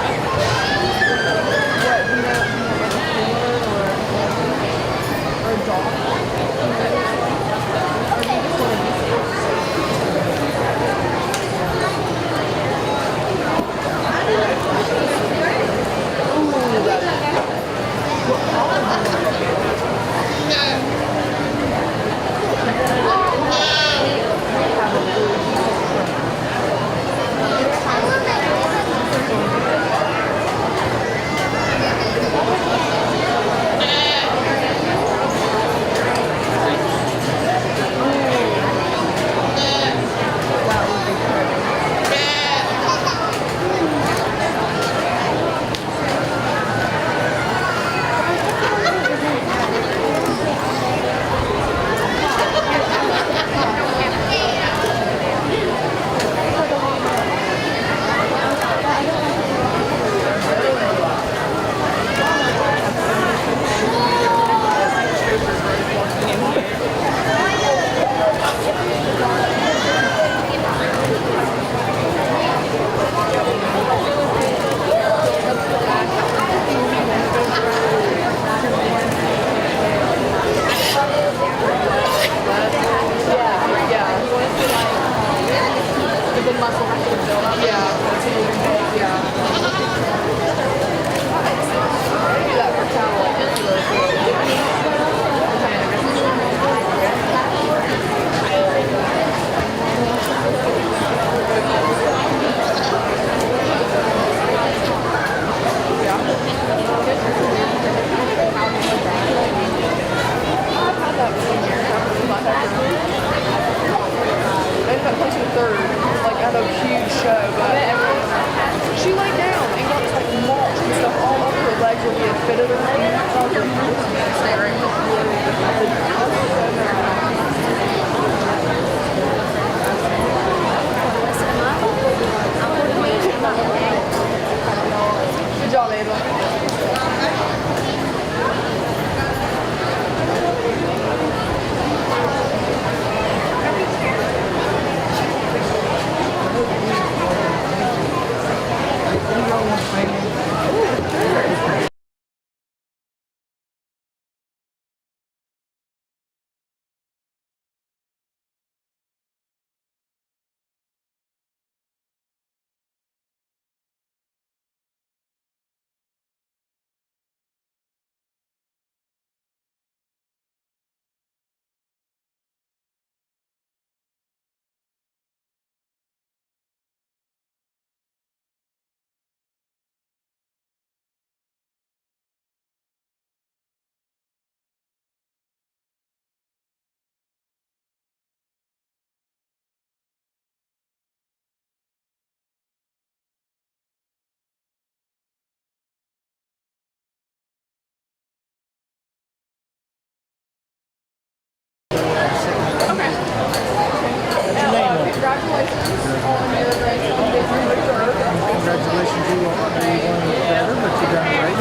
Congratulations, you were one better, but you done great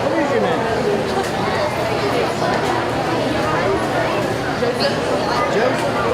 What is your name? Joseph. Joseph?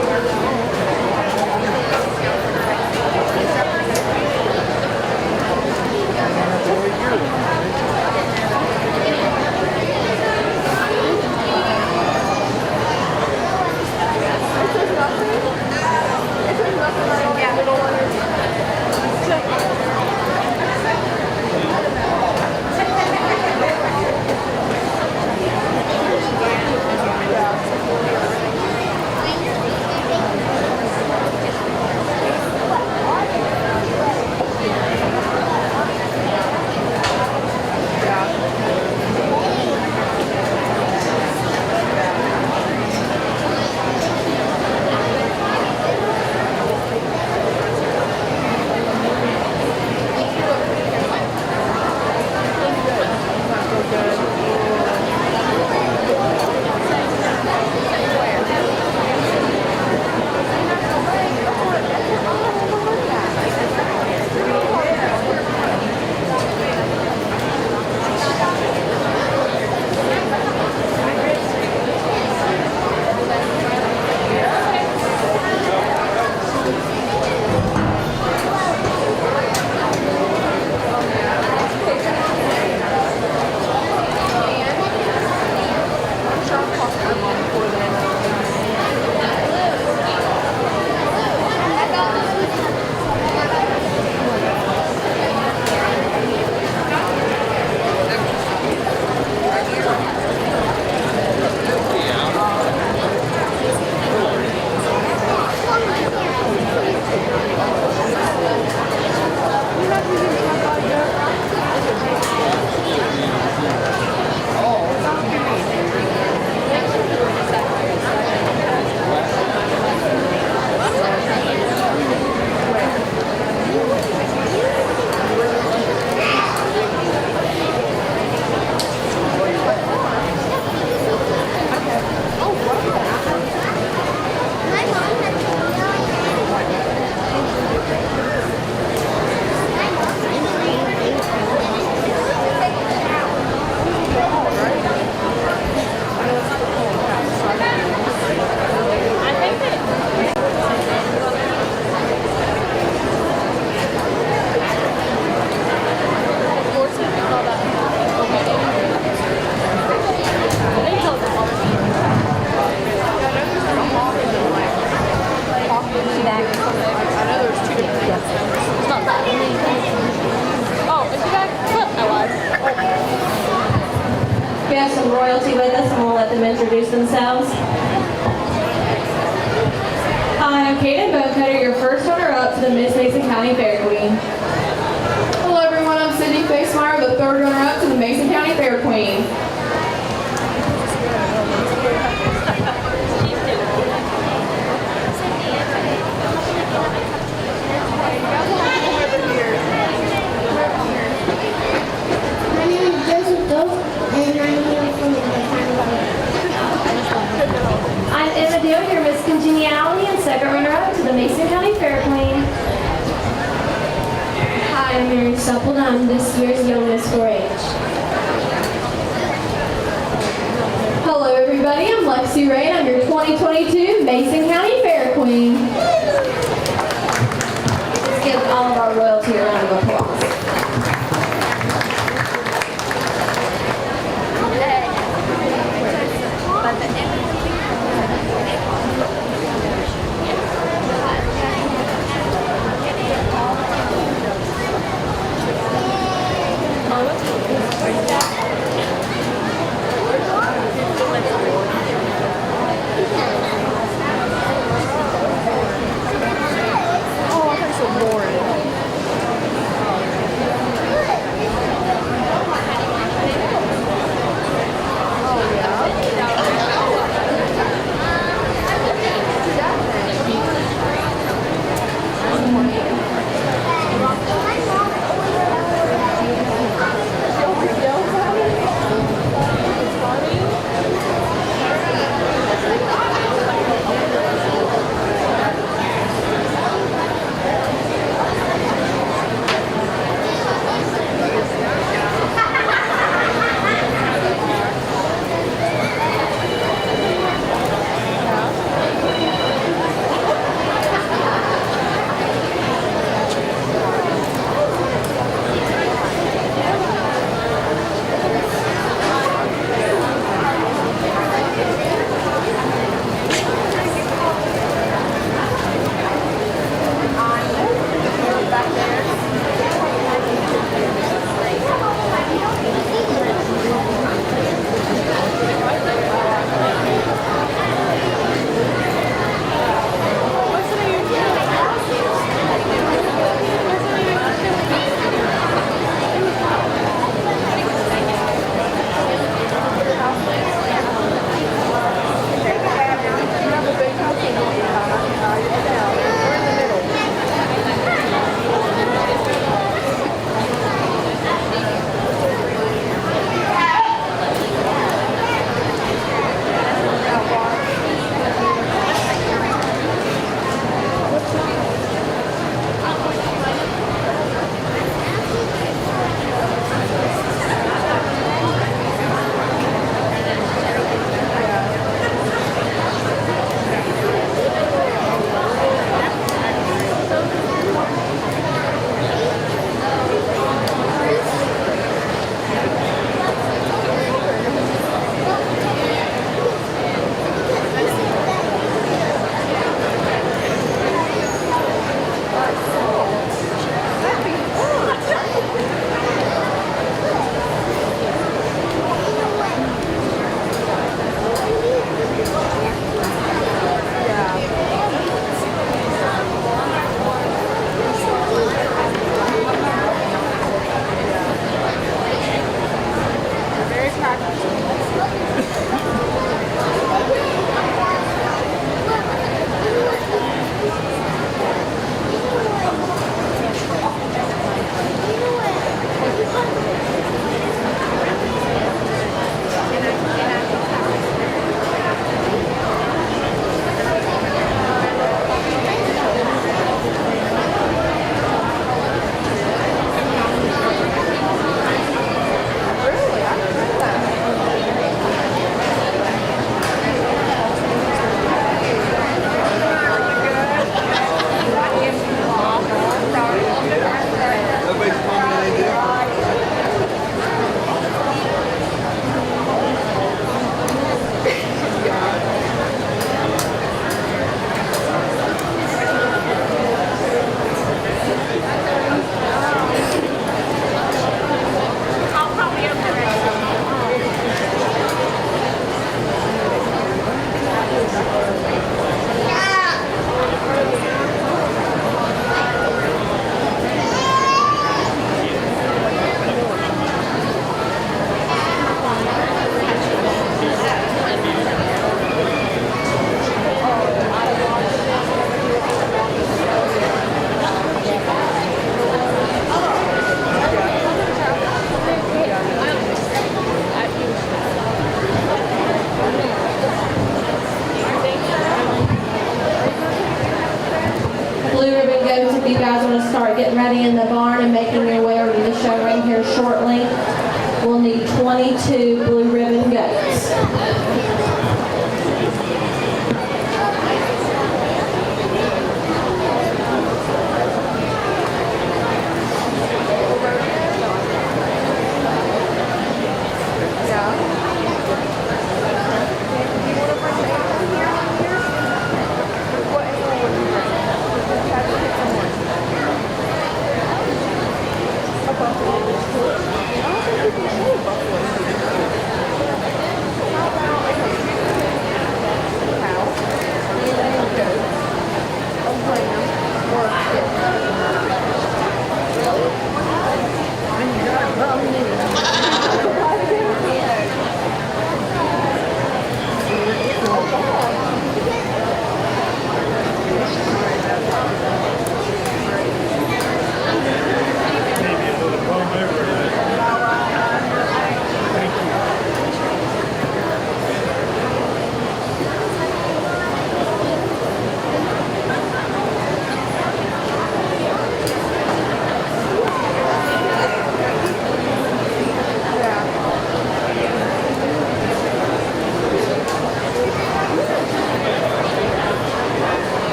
be with us, and we'll let them introduce themselves. Hi, I'm Kaden Bonecutter, your first runner-up to the Miss Mason County Fair Queen. Hello everyone, I'm Sydney Facemeyer, the third runner-up to the Mason County Fair Queen. My name is Joseph Dove, and I'm here from the I'm Emma Deal, your Miss Congeniality and second runner-up to the Mason County Fair Queen. Hi, I'm Mary Supple, and I'm this year's Young Miss 4-H. Hello everybody, I'm Lexi Ray, and I'm your 2022 Mason County Fair Queen. Let's give all of our royalty a round of applause.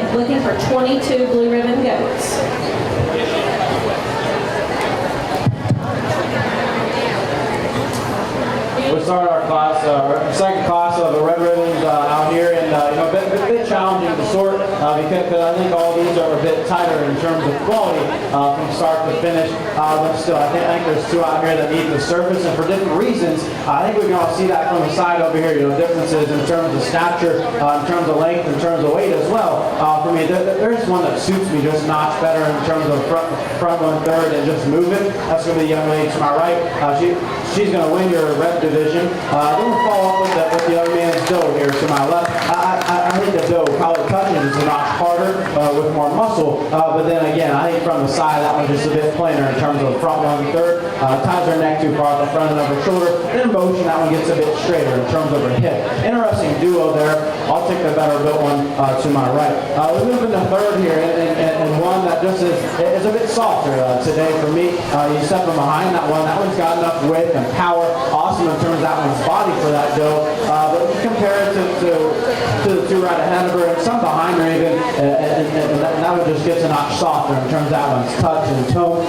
Illinois, looking for 22 blue ribbon goats. We started our class, our second class of the Red Ribbons out here, and a bit challenging to sort because I think all these are a bit tighter in terms of quality from start to finish. But still, I think there's two out here that need the surface, and for different reasons. I think we can all see that from the side over here. Differences in terms of stature, in terms of length, in terms of weight as well. For me, there's one that suits me just a notch better in terms of front 1/3 and just move it. That's going to be the young lady to my right. She's going to win your rep division. Then we'll follow up with the other man's dough here to my left. I think the dough probably touches is a notch harder with more muscle, but then again, I think from the side that one's just a bit plainer in terms of front 1/3. Ties her neck too far at the front end of her shoulder. Then in motion, that one gets a bit straighter in terms of her hip. Interesting duo there. I'll take the better built one to my right. We move into third here, and one that just is a bit softer today for me. You step in behind that one. That one's got enough width and power. Awesome in terms of that one's body for that dough. But you compare it to the two right ahead of her and some behind her even, and that one just gets a notch softer in terms of that one's touch and tone.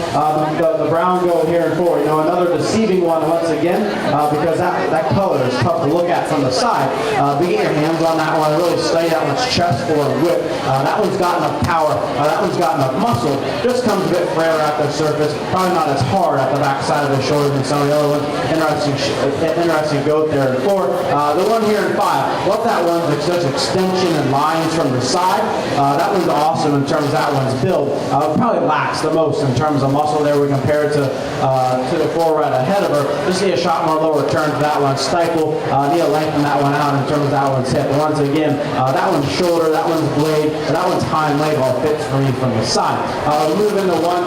The brown goat here and forward, another deceiving one once again because that color is tough to look at from the side. But get your hands on that one and really study that one's chest for and whip. That one's got enough power. That one's got enough muscle. Just comes a bit frailer at the surface. Probably not as hard at the back side of the shoulder than some of the other ones. Interesting goat there in 4. The one here in 5. Love that one. It's just extension and lines from the side. That one's awesome in terms of that one's build. Probably lacks the most in terms of muscle there. We compare it to the 4 right ahead of her. Just need a shot more lower turn to that one. Stifle. Need to lengthen that one out in terms of that one's hip. Once again, that one's shoulder, that one's blade, and that one's hind leg all fits for me from the side. We move into one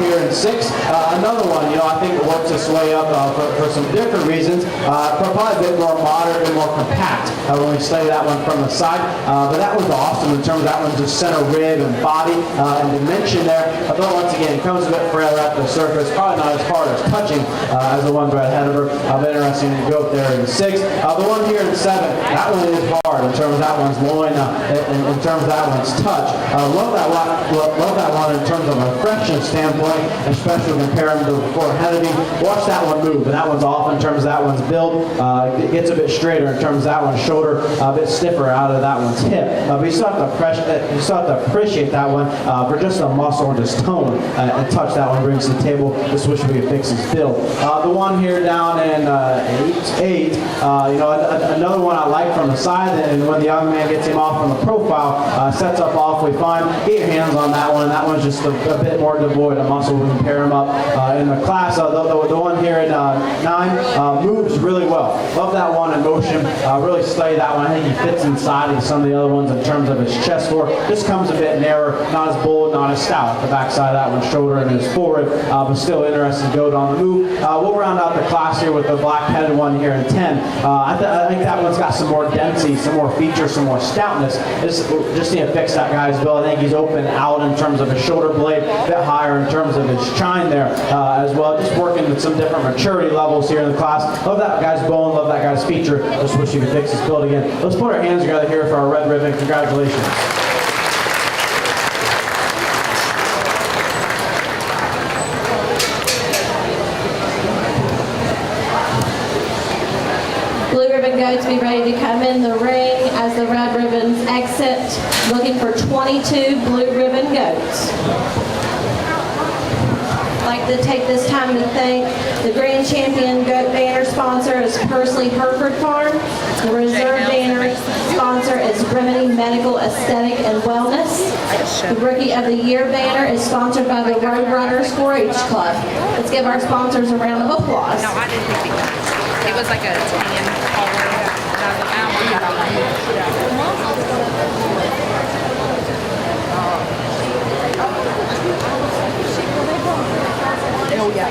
here in 6. Another one, I think it works its way up for some different reasons. Probably a bit more moderate and more compact when we study that one from the side. But that one's awesome in terms of that one's just center rib and body and dimension there. But once again, it comes a bit frailer at the surface. Probably not as hard as touching as the ones right ahead of her. Interesting goat there in 6. The one here in 7, that one is hard in terms of that one's loin, in terms of that one's touch. Love that one in terms of a freshness standpoint, especially comparing to the 4 ahead of me. Watch that one move, and that one's off in terms of that one's build. It gets a bit straighter in terms of that one's shoulder, a bit stiffer out of that one's hip. But you still have to appreciate that one for just the muscle and just tone and touch that one brings to the table. Just wish we could fix his build. The one here down in 8, another one I like from the side, and when the young man gets him off from the profile, sets up awfully fine. Get your hands on that one, and that one's just a bit more devoid of muscle. We can pair him up in the class. The one here in 9 moves really well. Love that one in motion. Really study that one. I think he fits inside of some of the other ones in terms of his chest fork. Just comes a bit narrower, not as bold, not as stout at the backside of that one's shoulder and his forward, but still interesting goat on the move. We'll round out the class here with the black-headed one here in 10. I think that one's got some more density, some more features, some more stoutness. Just need to fix that guy's build. I think he's open out in terms of his shoulder blade, a bit higher in terms of his chine there as well. Just working with some different maturity levels here in the class. Love that guy's bone, love that guy's feature. Just wish he could fix his build again. Let's put our hands together here for our red ribbon. Congratulations. Blue ribbon goats be ready to come in the ring as the red ribbons exit, looking for 22 blue ribbon goats. I'd like to take this time to thank the Grand Champion Goat Banner sponsor is Pursley Hereford Farm. The Reserve Banner sponsor is Remedy Medical Aesthetic and Wellness. The Rookie of the Year banner is sponsored by the Roadrunners 4-H Club. Let's give our sponsors a round of applause. No, I didn't think he was. It was like a tan color. And I was like, I don't want that. Oh, yeah.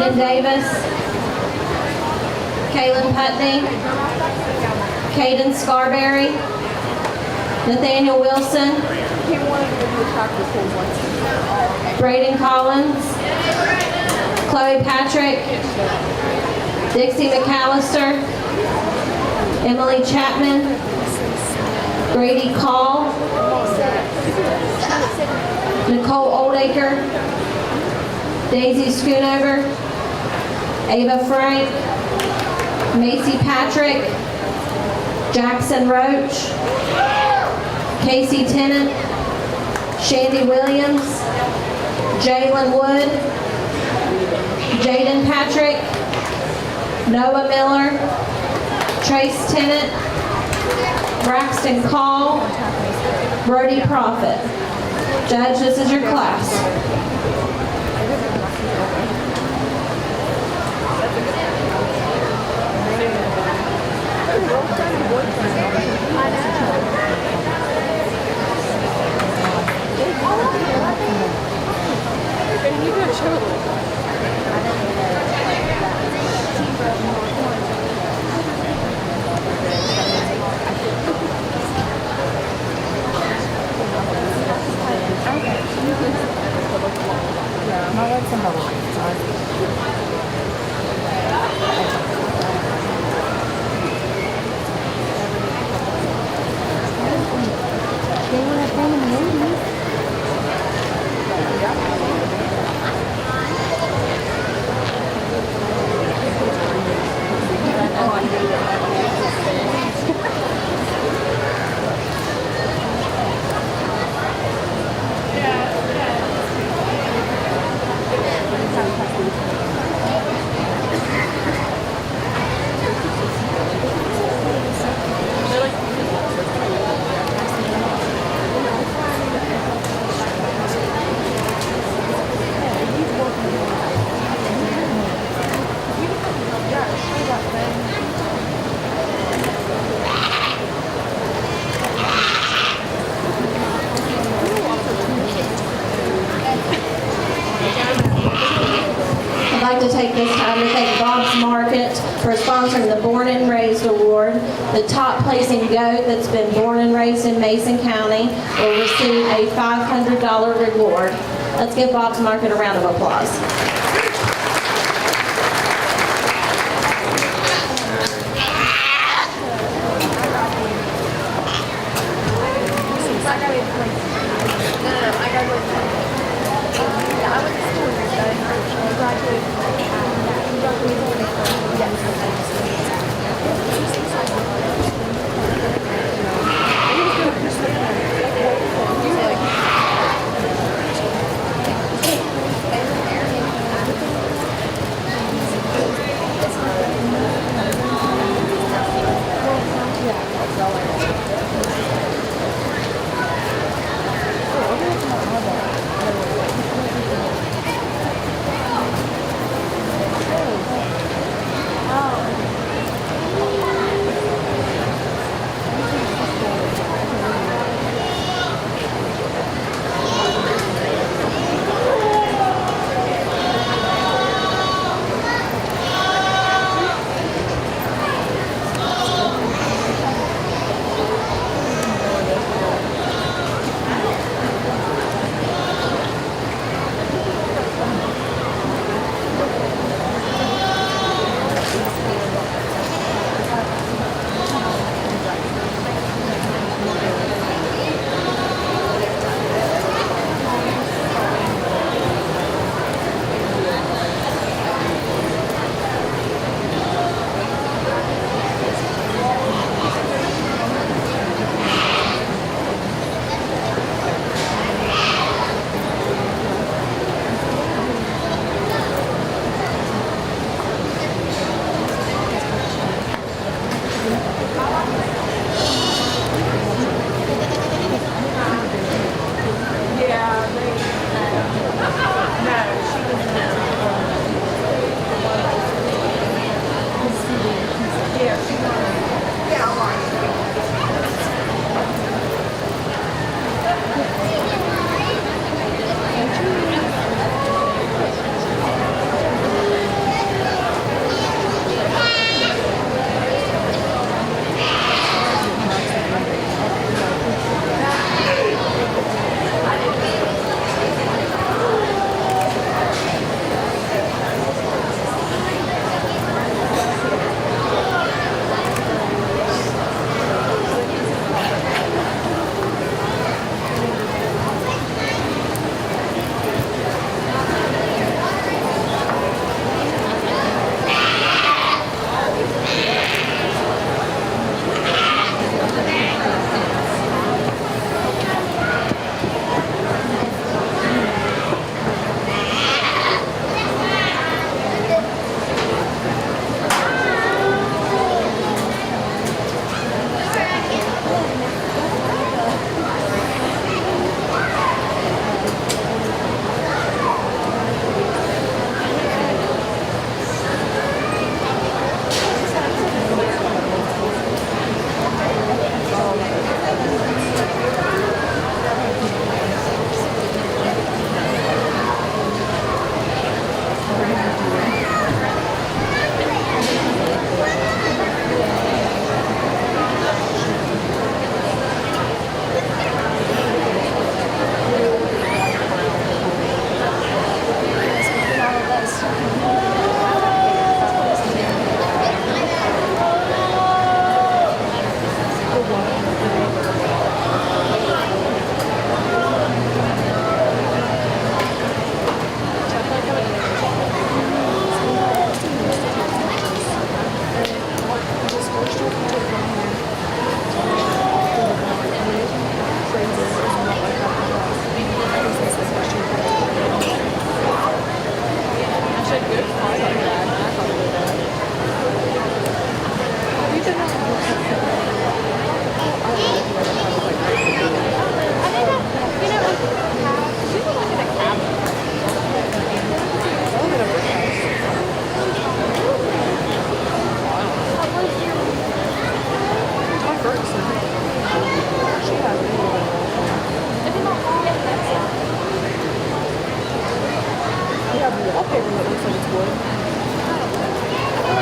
Ryan Davis, Kaylin Putney, Caden Scarberry, Nathaniel Wilson, Braden Collins, Chloe Patrick, Dixie McAllister, Emily Chapman, Grady Call, Nicole Oldacre, Daisy Schoonover, Ava Frank, Macy Patrick, Jackson Roach, Casey Tennant, Shandy Williams, Jalen Wood, Jaden Patrick, Noah Miller, Trace Tennant, Braxton Call, Brody Prophet. Judge, this is your class. I'd like to take this time to thank Bob's Market for sponsoring the Born and Raised Award. The top placing goat that's been born and raised in Mason County will receive a $500 reward. Let's give Bob's Market a round of applause.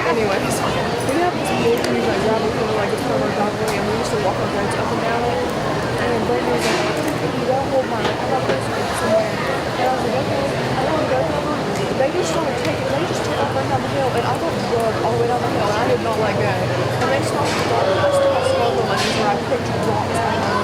Anyways, we have this pool thing like gravel kind of like it's part of our driveway, and we used to walk our boats up and down it. And Brandon was like, "You don't hold mine. I got this one somewhere." And I was like, "Okay, I don't want to go over." They just started taking. They just took off right down the hill, and I got drugged all the way down the hill, and I did not let go. And they stopped the dog. I still have small lanes where I picked rocks down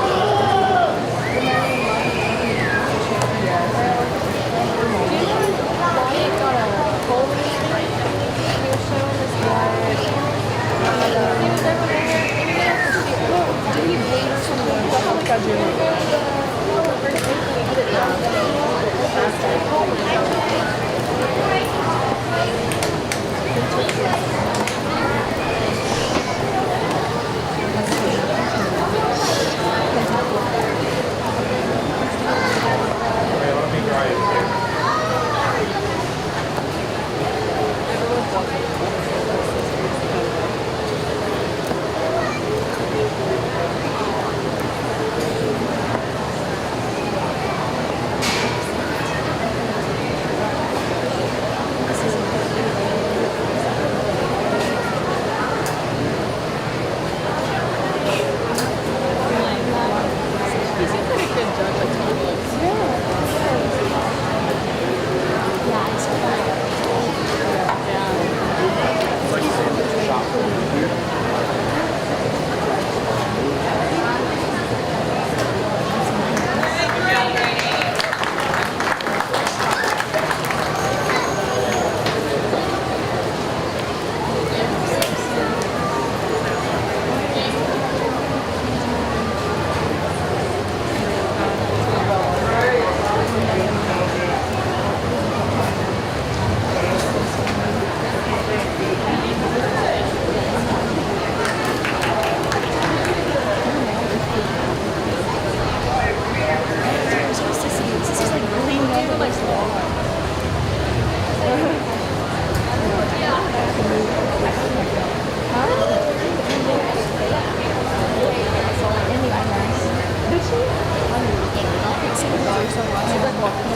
my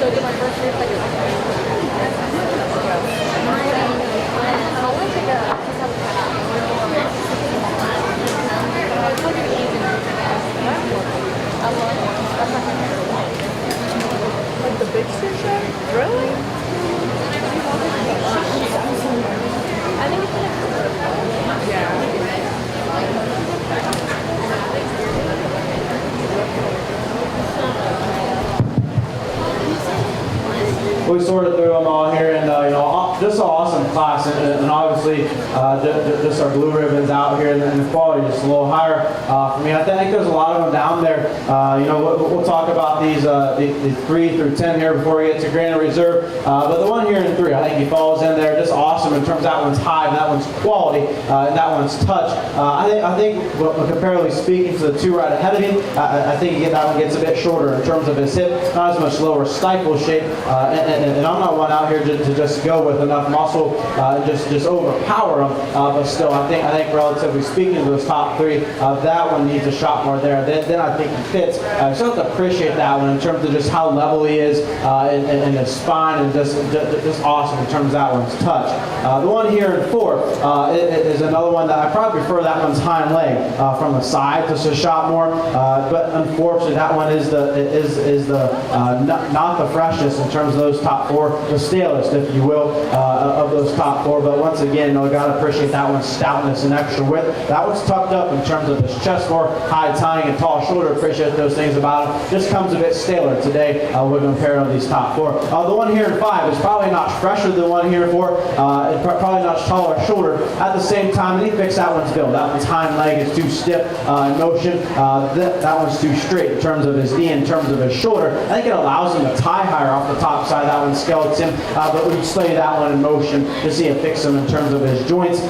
So do my first year, second. I want to go. Like the big show? Really? I think it's yeah. We sorted through them all here, and just an awesome class, and obviously just our blue ribbons out here, and the quality just a little higher for me. I think there's a lot of them down there. We'll talk about these 3 through 10 here before we get to Grand Reserve. But the one here in 3, I think he falls in there just awesome in terms of that one's high, and that one's quality, and that one's touch. I think comparatively speaking to the 2 right ahead of him, I think that one gets a bit shorter in terms of his hip, not as much lower stifle shape, and I'm not one out here to just go with enough muscle and just overpower them. But still, I think relatively speaking to those top 3, that one needs a shot more there. Then I think he fits. I still have to appreciate that one in terms of just how level he is and his spine, and just awesome in terms of that one's touch. The one here in 4 is another one that I probably prefer. That one's hind leg from the side, just a shot more. But unfortunately, that one is not the freshest in terms of those top 4, the stalest, if you will, of those top 4. But once again, I gotta appreciate that one's stoutness and extra width. That one's tucked up in terms of his chest more, high tying and tall shoulder. Appreciate those things about him. Just comes a bit staler today when compared to these top 4. The one here in 5 is probably not fresher than the one here in 4. Probably not taller shoulder. At the same time, he fixed that one's build. That one's hind leg is too stiff in motion. That one's too straight in terms of his knee, in terms of his shoulder. I think it allows him to tie higher off the top side. That one's skeleton. But when you slay that one in motion, to see it fix him in terms of his joints,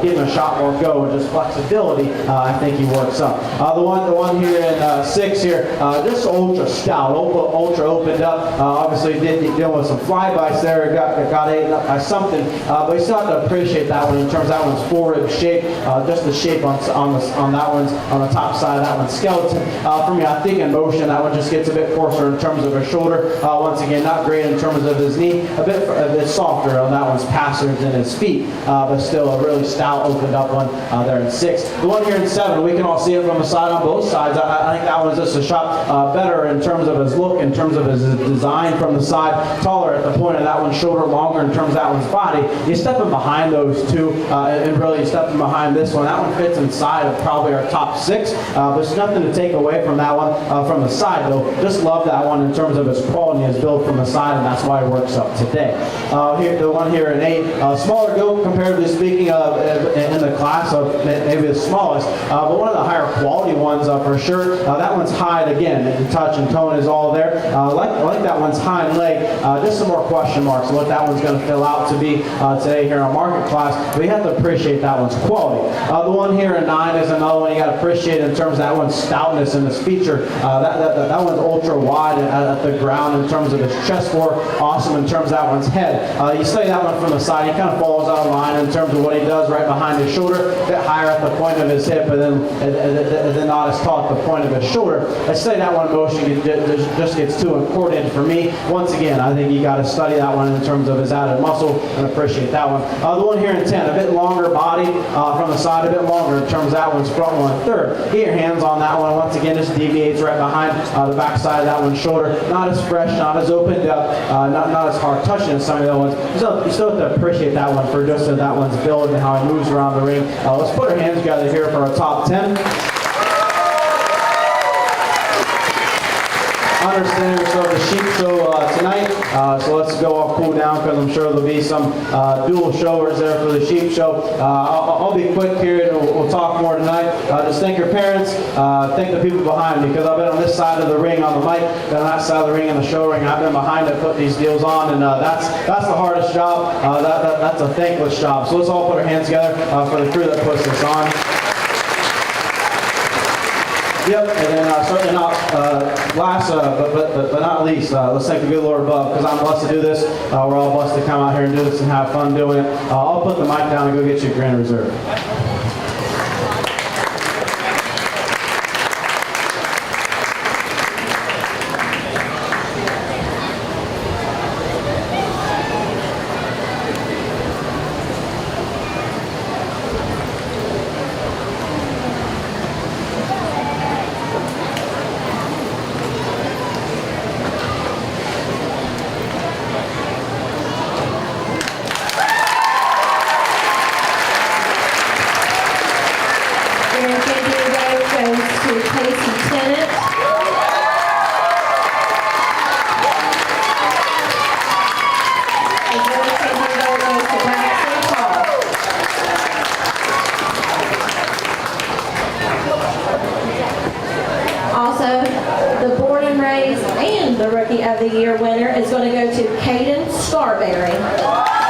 give him a shot more go, and just flexibility, I think he works up. The one here in 6 here, just ultra stout, ultra opened up. Obviously dealing with some flybys there, got eaten up by something, but you still have to appreciate that one in terms of that one's forward shape, just the shape on that one's on the top side of that one's skeleton. For me, I think in motion that one just gets a bit coarser in terms of his shoulder. Once again, not great in terms of his knee, a bit softer on that one's passer than his feet, but still a really stout opened up one there in 6. The one here in 7, we can all see it from the side on both sides. I think that one's just a shot better in terms of his look, in terms of his design from the side, taller at the point of that one's shoulder, longer in terms of that one's body. You're stepping behind those 2, and really stepping behind this one. That one fits inside of probably our top 6. There's nothing to take away from that one from the side, though. Just love that one in terms of his quality, his build from the side, and that's why it works up today. The one here in 8, smaller goat comparatively speaking in the class of maybe the smallest, but one of the higher quality ones for sure. That one's high again, and touch and tone is all there. I like that one's hind leg. Just some more question marks on what that one's going to fill out to be today here on market class. But you have to appreciate that one's quality. The one here in 9 is another one you got to appreciate in terms of that one's stoutness and its feature. That one's ultra wide at the ground in terms of his chest fork. Awesome in terms of that one's head. You slay that one from the side, he kind of falls out of line in terms of what he does right behind his shoulder, a bit higher at the point of his hip, and then not as tall at the point of his shoulder. I slay that one in motion, just gets too important for me. Once again, I think you got to study that one in terms of his added muscle and appreciate that one. The one here in 10, a bit longer body from the side, a bit longer in terms of that one's front one third. Get your hands on that one. Once again, just deviates right behind the back side of that one's shoulder. Not as fresh, not as opened up, not as hard touching as some of the other ones. So you still have to appreciate that one for just that one's build and how he moves around the ring. Let's put our hands together here for our top 10. Understanding yourself the sheep show tonight, so let's go all cool down because I'm sure there'll be some dual showers there for the sheep show. I'll be quick here and we'll talk more tonight. Just thank your parents, thank the people behind me, because I've been on this side of the ring on the mic, been on that side of the ring in the show ring. I've been behind it, put these deals on, and that's the hardest job. That's a thankless job. So let's all put our hands together for the crew that puts this on. Yep, and then certainly not last, but not least, let's thank the good Lord above, because I'm blessed to do this. We're all blessed to come out here and do this and have fun doing it. I'll put the mic down and go get you a Grand Reserve. The Rookie of the Year winner is going to go to Caden Scarberry.